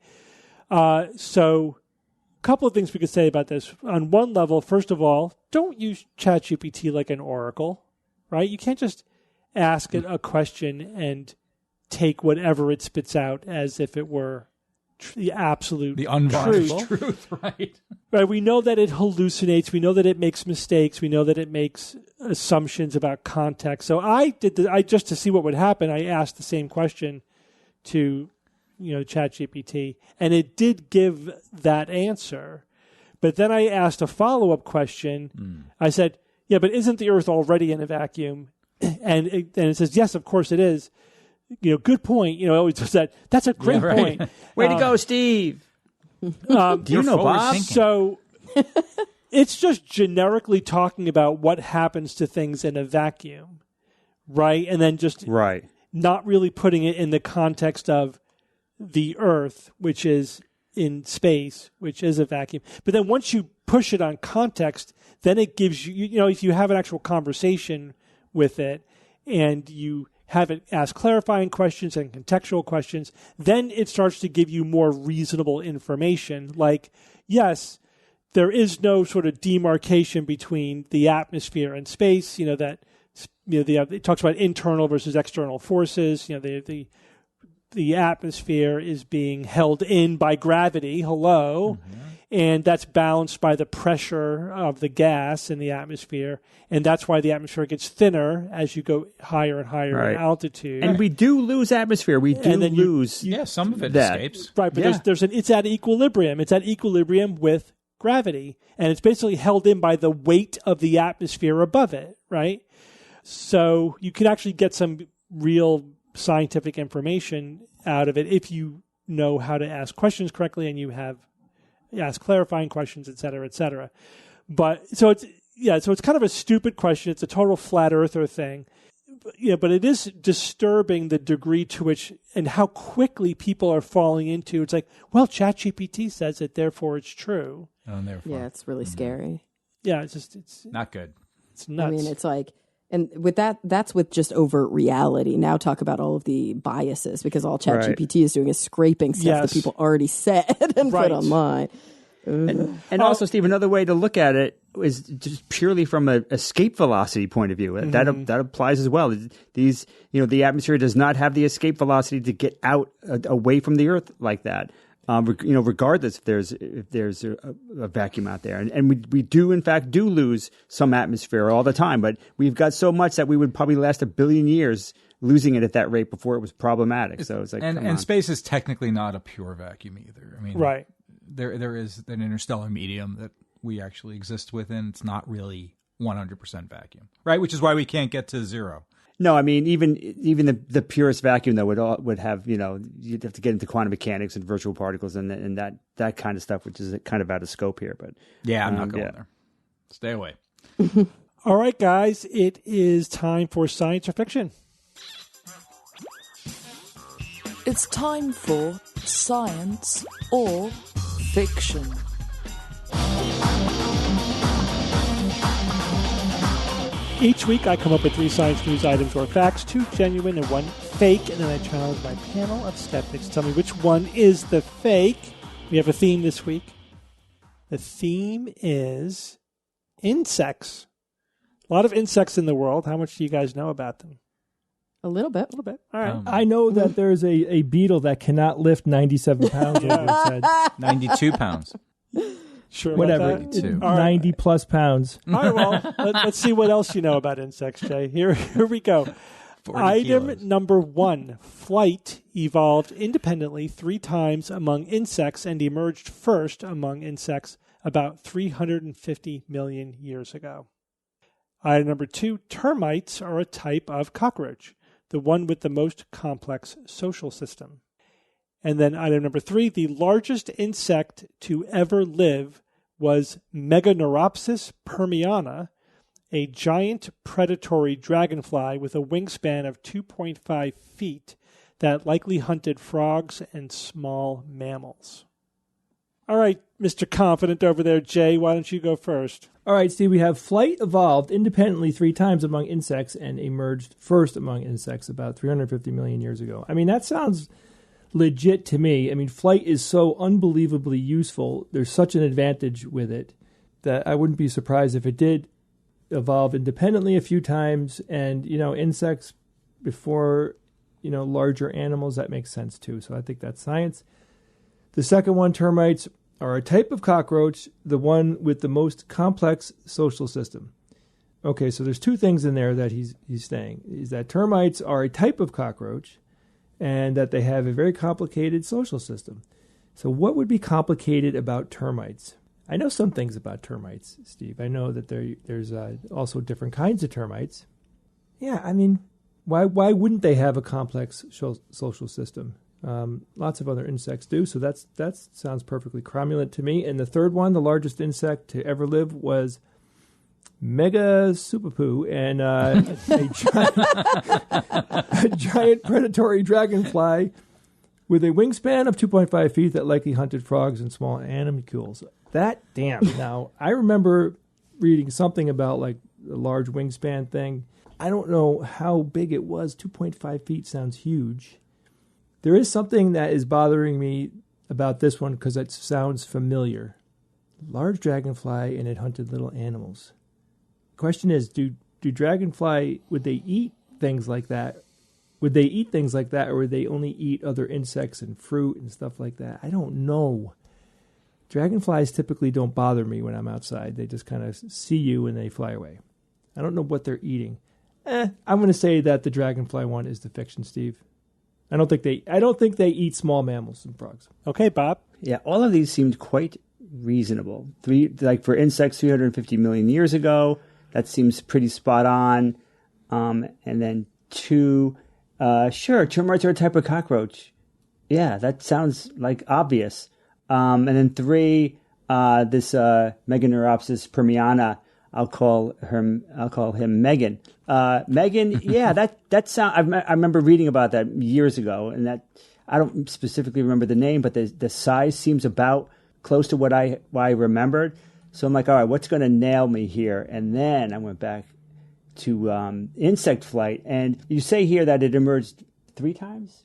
So a couple of things we could say about this. On one level, first of all, don't use ChatGPT like an oracle, right? You can't just ask it a question and take whatever it spits out as if it were the absolute unvarnished truth, right? Right. We know that it hallucinates. We know that it makes mistakes. We know that it makes assumptions about context. So I just to see what would happen, I asked the same question to, ChatGPT, and it did give that answer. But then I asked a follow-up question. I said, yeah, but isn't the Earth already in a vacuum? And it says, yes, of course it is. Good point. Always does that. That's a great point. Way to go, Steve. Do you know Bob? So it's just generically talking about what happens to things in a vacuum, right? And then just not really putting it in the context of the Earth, which is in space, which is a vacuum. But then once you push it on context, then it gives you, if you have an actual conversation with it and you have it ask clarifying questions and contextual questions, then it starts to give you more reasonable information. Like, yes, there is no sort of demarcation between the atmosphere and space. It talks about internal versus external forces. The atmosphere is being held in by gravity. Hello. And that's balanced by the pressure of the gas in the atmosphere. And that's why the atmosphere gets thinner as you go higher and higher in altitude. And we do lose atmosphere. We do lose. Some of it that. escapes. Right, but it's at equilibrium. It's at equilibrium with gravity, and it's basically held in by the weight of the atmosphere above it, right? So you can actually get some real scientific information out of it if you know how to ask questions correctly and you ask clarifying questions, et cetera, et cetera. But so it's kind of a stupid question. It's a total flat earther thing. But it is disturbing the degree to which and how quickly people are falling into. It's like, well, ChatGPT says it, therefore it's true. Oh, and therefore. Yeah, it's really scary. Yeah, it's not good. It's nuts. I mean, it's like, and with that's with just overt reality. Now talk about all of the biases, because all ChatGPT is doing is scraping stuff that people already said and put online. And also, Steve, another way to look at it is just purely from an escape velocity point of view. That applies as well. These, the atmosphere does not have the escape velocity to get out away from the Earth like that. Regardless if there's a vacuum out there, and we do in fact lose some atmosphere all the time, but we've got so much that we would probably last 1 billion years losing it at that rate before it was problematic. So it's like, and space is technically not a pure vacuum either. I mean, right. There is an interstellar medium that we actually exist within. It's not really 100% vacuum, right? Which is why we can't get to zero. No, I mean, even the purest vacuum though would have, you'd have to get into quantum mechanics and virtual particles and that kind of stuff, which is kind of out of scope here. But yeah, I'm not going there. Stay away. All right, guys, it is time for science or fiction. It's time for science or fiction. Each week I come up with 3 science news items or facts, 2 genuine and 1 fake, and then I challenge my panel of skeptics to tell me which one is the fake. We have a theme this week. The theme is insects. A lot of insects in the world. How much do you guys know about them? A little bit. A little bit. All right. I know that there's a beetle that cannot lift 97 pounds over its head. 92 pounds. Sure. Whatever. 90 plus pounds. All right, well, let's see what else you know about insects, Jay. Here we go. Item kilos. number 1. Flight evolved independently 3 times among insects and emerged first among insects about 350 million years ago. Item number 2. Termites are a type of cockroach, the one with the most complex social system. And then item number 3, the largest insect to ever live was Meganeuropsis permiana, a giant predatory dragonfly with a wingspan of 2.5 feet that likely hunted frogs and small mammals. All right, Mr. Confident over there, Jay, why don't you go first? All right, Steve, we have flight evolved independently 3 times among insects and emerged first among insects about 350 million years ago. I mean, that sounds legit to me. I mean, flight is so unbelievably useful. There's such an advantage with it that I wouldn't be surprised if it did evolve independently a few times. And, insects before, larger animals, that makes sense too. So I think that's science. The second one, termites are a type of cockroach, the one with the most complex social system. Okay, so there's 2 things in there that he's saying. Is that termites are a type of cockroach and that they have a very complicated social system. So what would be complicated about termites? I know some things about termites, Steve. I know that there's also different kinds of termites. Yeah, I mean, why wouldn't they have a complex social system? Lots of other insects do, so that sounds perfectly cromulent to me. And the third one, the largest insect to ever live, was Megasupapu, and a giant predatory dragonfly with a wingspan of 2.5 feet that likely hunted frogs and small animalcules. Now, I remember reading something about like the large wingspan thing. I don't know how big it was. 2.5 feet sounds huge. There is something that is bothering me about this one because it sounds familiar. Large dragonfly, and it hunted little animals. Question is, do dragonfly, would they eat things like that? Would they eat things like that, or would they only eat other insects and fruit and stuff like that? I don't know. Dragonflies typically don't bother me when I'm outside. They just kind of see you and they fly away. I don't know what they're eating. I'm going to say that the dragonfly one is the fiction, Steve. I don't think they eat small mammals and frogs. Okay, Bob. Yeah, all of these seemed quite reasonable. Like for insects, 350 million years ago. That seems pretty spot on. And then 2, sure, termites are a type of cockroach. Yeah, that sounds like obvious. And then 3, this Meganeuropsis permiana. I'll call him Megan. Megan, yeah, that sound. I remember reading about that years ago, and that I don't specifically remember the name, but the size seems about close to what I remembered. So I'm like, all right, what's going to nail me here? And then I went back to insect flight, and you say here that it emerged 3 times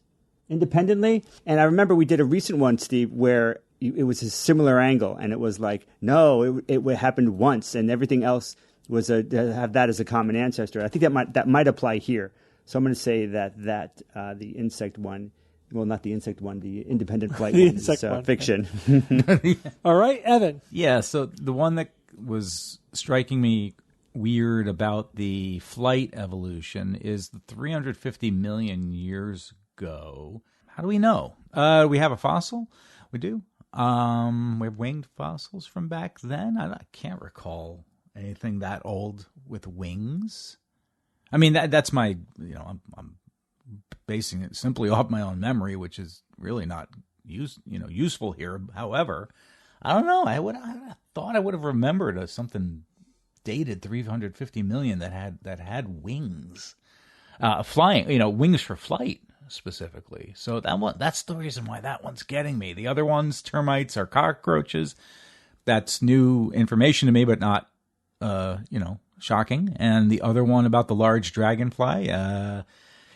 independently. And I remember we did a recent one, Steve, where it was a similar angle, and it was like, no, it happened once, and everything else was have that as a common ancestor. I think that might apply here. So I'm going to say that the insect one, well, not the insect one, the independent flight one is fiction. All right, Evan. Yeah, so the one that was striking me weird about the flight evolution is the 350 million years ago. How do we know? We have a fossil. We do. We have winged fossils from back then. I can't recall anything that old with wings. I mean, that's my, I'm basing it simply off my own memory, which is really not useful here. However, I don't know. I thought I would have remembered something dated 350 million that had wings, flying. Wings for flight specifically. So that's the reason why that one's getting me. The other ones, termites, are cockroaches. That's new information to me, but not shocking. And the other one about the large dragonfly, I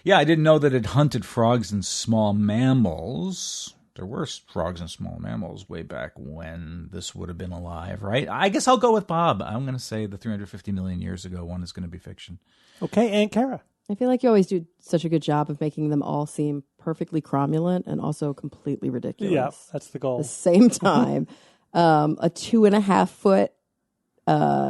didn't know that it hunted frogs and small mammals. There were frogs and small mammals way back when this would have been alive, right? I guess I'll go with Bob. I'm going to say the 350 million years ago one is going to be fiction. Okay, and Kara. I feel like you always do such a good job of making them all seem perfectly cromulent and also completely ridiculous. Yeah, that's the goal. At the same time, a 2.5 foot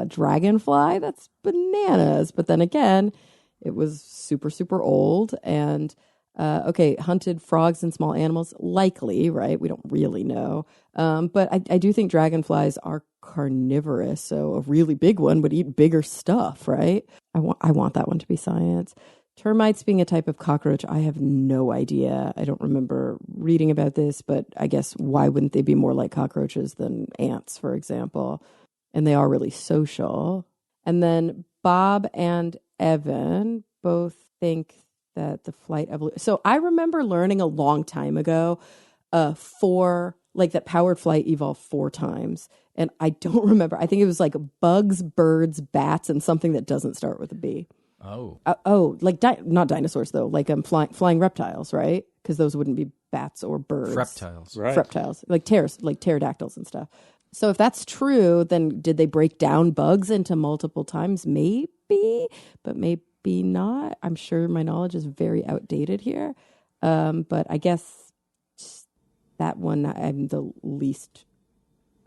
dragonfly, that's bananas. But then again, it was super, super old and hunted frogs and small animals, likely, right? We don't really know. But I do think dragonflies are carnivorous, so a really big one would eat bigger stuff, right? I want that one to be science. Termites being a type of cockroach, I have no idea. I don't remember reading about this, but I guess why wouldn't they be more like cockroaches than ants, for example? And they are really social. And then Bob and Evan both think that the flight evolution. So I remember learning a long time ago that powered flight evolved 4 times. And I don't remember. I think it was like bugs, birds, bats, and something that doesn't start with a B. Oh. Not dinosaurs, though. Like flying reptiles, right? Because those wouldn't be bats or birds. Reptiles. Right. Reptiles. Like pterodactyls and stuff. So if that's true, then did they break down bugs into multiple times? Maybe, but maybe not. I'm sure my knowledge is very outdated here. But I guess that one I'm the least...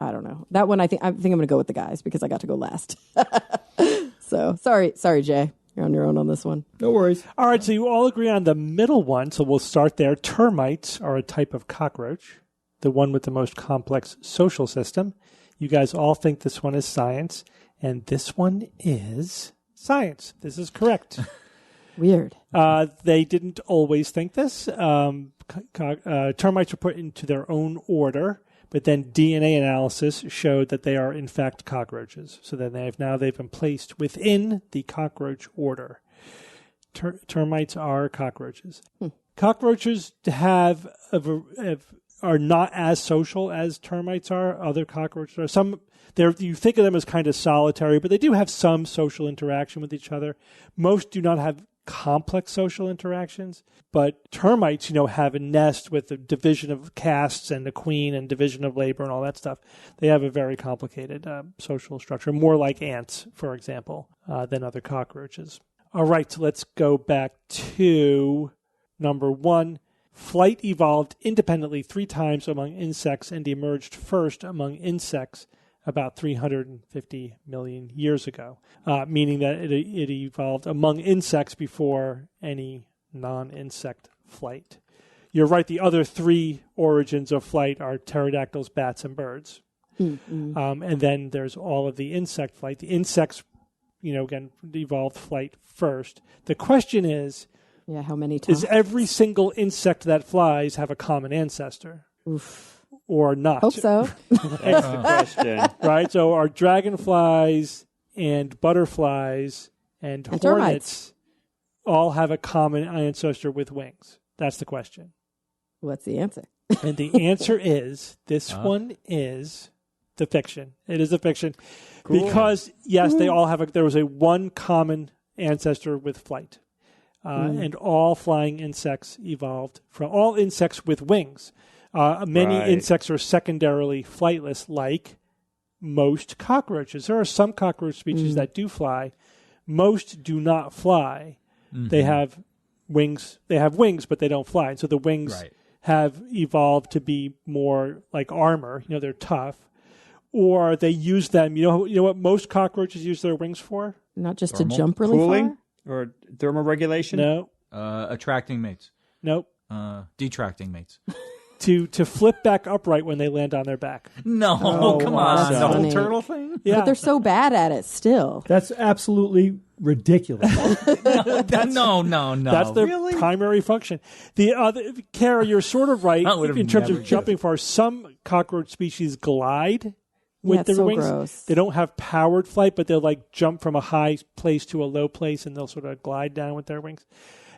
I don't know. That one I think I'm going to go with the guys because I got to go last. So sorry, Jay. You're on your own on this one. No worries. All right, so you all agree on the middle one, so we'll start there. Termites are a type of cockroach, the one with the most complex social system. You guys all think this one is science, and this one is science. This is correct. Weird. They didn't always think this. Termites were put into their own order. But then DNA analysis showed that they are, in fact, cockroaches. So then they've been placed within the cockroach order. Termites are cockroaches. Cockroaches are not as social as termites are. Other cockroaches are. You think of them as kind of solitary, but they do have some social interaction with each other. Most do not have complex social interactions, but termites, have a nest with a division of castes and a queen and division of labor and all that stuff. They have a very complicated social structure, more like ants, for example, than other cockroaches. All right, so let's go back to number 1. Flight evolved independently 3 times among insects and emerged first among insects about 350 million years ago, meaning that it evolved among insects before any non-insect flight. You're right, the other 3 origins of flight are pterodactyls, bats, and birds. And then there's all of the insect flight. The insects, again, evolved flight first. The question is, how many times? Does every single insect that flies have a common ancestor? Oof. Or not? Hope so. That's the question. Right? So are dragonflies and butterflies and hornets termites all have a common ancestor with wings? That's the question. What's the answer? And the answer is, this one is the fiction. It is a fiction. Cool. Because, yes, they all have there was a one common ancestor with flight. And all flying insects evolved from all insects with wings. Many insects are secondarily flightless, like most cockroaches. There are some cockroach species that do fly. Most do not fly. They have wings. They have wings, but they don't fly. And so the wings have evolved to be more like armor. They're tough. Or they use them. You know what most cockroaches use their wings for? Not just to jump really Cooling? far? Or thermoregulation? No. Attracting mates. Nope. Detracting mates. To flip back upright when they land on their back. No, come that's on. The whole funny. turtle thing? Yeah. But they're so bad at it still. That's absolutely ridiculous. No. That's their Really? primary function. The other, Kara, you're sort of right I would have in terms never of jumping far. Some cockroach species glide with it's their so wings. gross. They don't have powered flight, but they'll like jump from a high place to a low place, and they'll sort of glide down with their wings.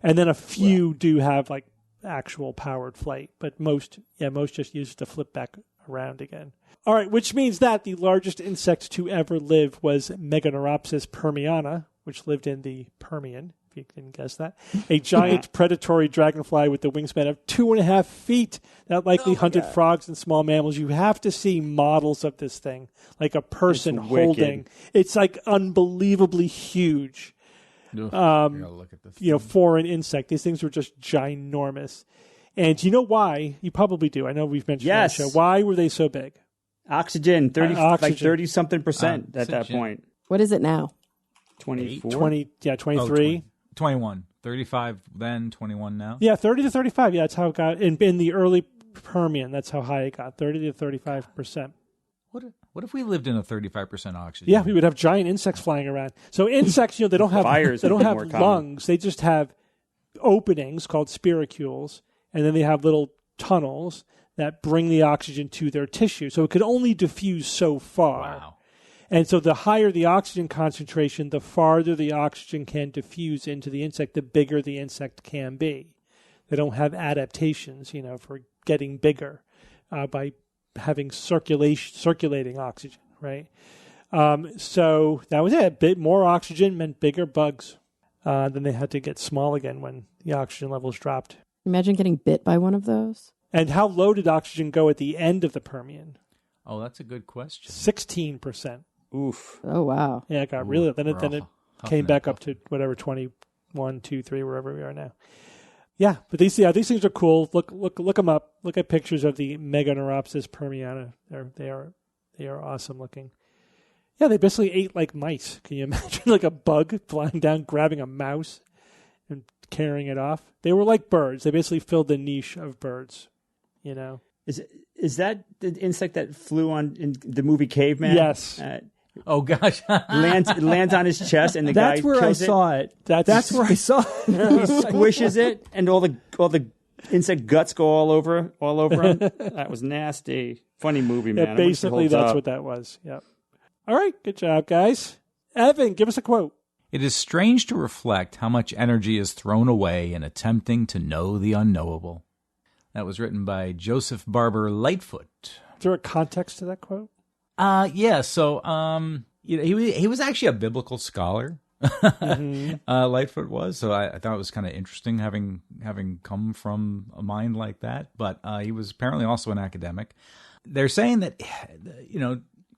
And then a few do have like actual powered flight, but most just use it to flip back around again. All right, which means that the largest insect to ever live was Meganeuropsis permiana, which lived in the Permian, if you didn't guess that. A giant predatory dragonfly with the wingspan of 2.5 feet that likely hunted frogs and small mammals. You have to see models of this thing, like a person It's wicked. holding. It's like unbelievably huge. Ugh, I gotta look at this. For an insect. These things were just ginormous. And do you know why? You probably do. I know we've mentioned Yes. that show. Why were they so big? Oxygen, 30, like Oxygen. 30-something percent at that Oxygen. point. What is it now? 24? 23. 21. 35 then, 21 now. Yeah, 30 to 35. Yeah, that's how it got. In the early Permian, that's how high it got. 30 to 35%. What if we lived in a 35% oxygen? Yeah, we would have giant insects flying around. So insects, they don't have Fires they don't would be have more common. lungs. They just have openings called spiracules, and then they have little tunnels that bring the oxygen to their tissue. So it could only diffuse so far. Wow. And so the higher the oxygen concentration, the farther the oxygen can diffuse into the insect, the bigger the insect can be. They don't have adaptations, for getting bigger by having circulating oxygen, right? So that was it. A bit more oxygen meant bigger bugs. Then they had to get small again when the oxygen levels dropped. Imagine getting bit by one of those. And how low did oxygen go at the end of the Permian? Oh, that's a good question. 16%. Oof. Oh, wow. Yeah, it got really. Then it huffing came back it up to whatever 21, 2, 3, wherever we are now. Yeah, but these things are cool. Look them up. Look at pictures of the Meganeuropsis permiana. They are awesome looking. Yeah, they basically ate like mice. Can you imagine like a bug flying down, grabbing a mouse, and carrying it off? They were like birds. They basically filled the niche of birds. Is that the insect that flew on in the movie Caveman? Yes. Oh, gosh. Lands on his chest, and the That's guy where I kills saw it. That's Where I saw it. He squishes it, and all the insect guts go all over him. That was nasty. Funny movie, man. Yeah, I wonder if it basically holds that's up. what that was. Yep. All right, good job, guys. Evan, give us a quote. It is strange to reflect how much energy is thrown away in attempting to know the unknowable. That was written by Joseph Barber Lightfoot. Is there a context to that quote? Yeah. So, he was actually a biblical scholar. Lightfoot was. So I thought it was kind of interesting having come from a mind like that. But he was apparently also an academic. They're saying that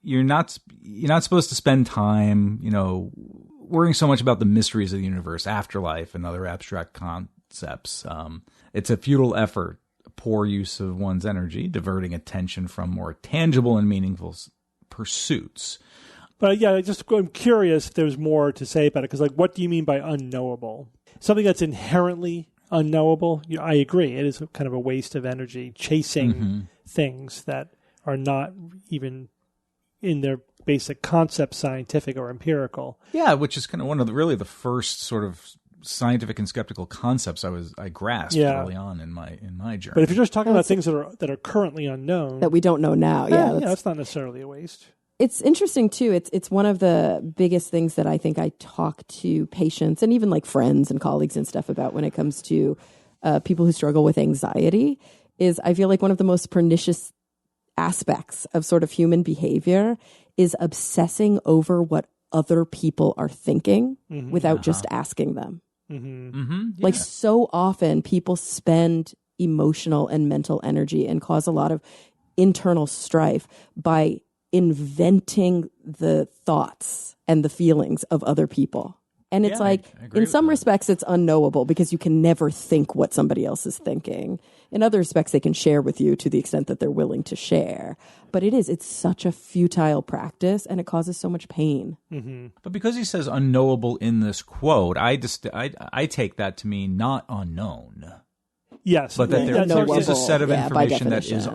you're not supposed to spend time worrying so much about the mysteries of the universe, afterlife, and other abstract concepts. It's a futile effort, a poor use of one's energy, diverting attention from more tangible and meaningful pursuits. But yeah, I'm curious if there's more to say about it, because what do you mean by unknowable? Something that's inherently unknowable? I agree. It is kind of a waste of energy chasing things that are not even in their basic concept scientific or empirical. Yeah, which is kind of one of the first sort of scientific and skeptical concepts I grasped early on in my journey. But if you're just talking about things that are currently unknown, that we don't know now, that's not necessarily a waste. It's interesting too. It's one of the biggest things that I think I talk to patients and even like friends and colleagues and stuff about when it comes to people who struggle with anxiety. Is I feel like one of the most pernicious aspects of sort of human behavior is obsessing over what other people are thinking without just asking them. Like so often people spend emotional and mental energy and cause a lot of internal strife by inventing the thoughts and the feelings of other people. And it's like, in some respects, it's unknowable because you can never think what somebody else is thinking. In other respects, they can share with you to the extent that they're willing to share. But it's such a futile practice, and it causes so much pain. But because he says unknowable in this quote, I take that to mean not unknown. Yes. But that there is a set of information that is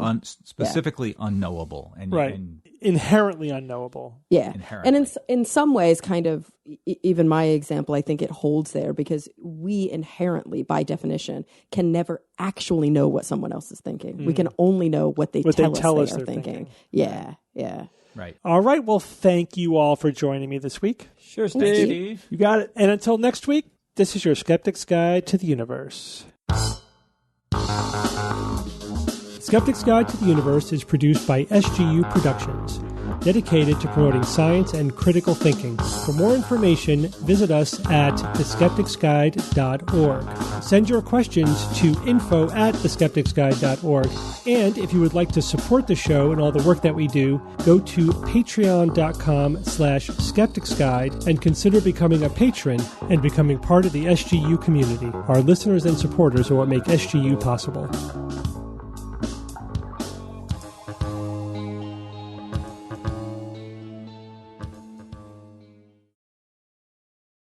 specifically unknowable. And inherently unknowable. Yeah. Inherently. And in some ways, kind of, even my example, I think it holds there because we inherently, by definition, can never actually know what someone else is thinking. We can only know what they tell us they are thinking. Yeah. Right. All right. Well, thank you all for joining me this week. Sure, Steve. You got it. And until next week, this is your Skeptic's Guide to the Universe. Skeptic's Guide to the Universe is produced by SGU Productions, dedicated to promoting science and critical thinking. For more information, visit us at theskepticsguide.org. Send your questions to info@theskepticsguide.org. And if you would like to support the show and all the work that we do, go to patreon.com/skepticsguide and consider becoming a patron and becoming part of the SGU community. Our listeners and supporters are what make SGU possible.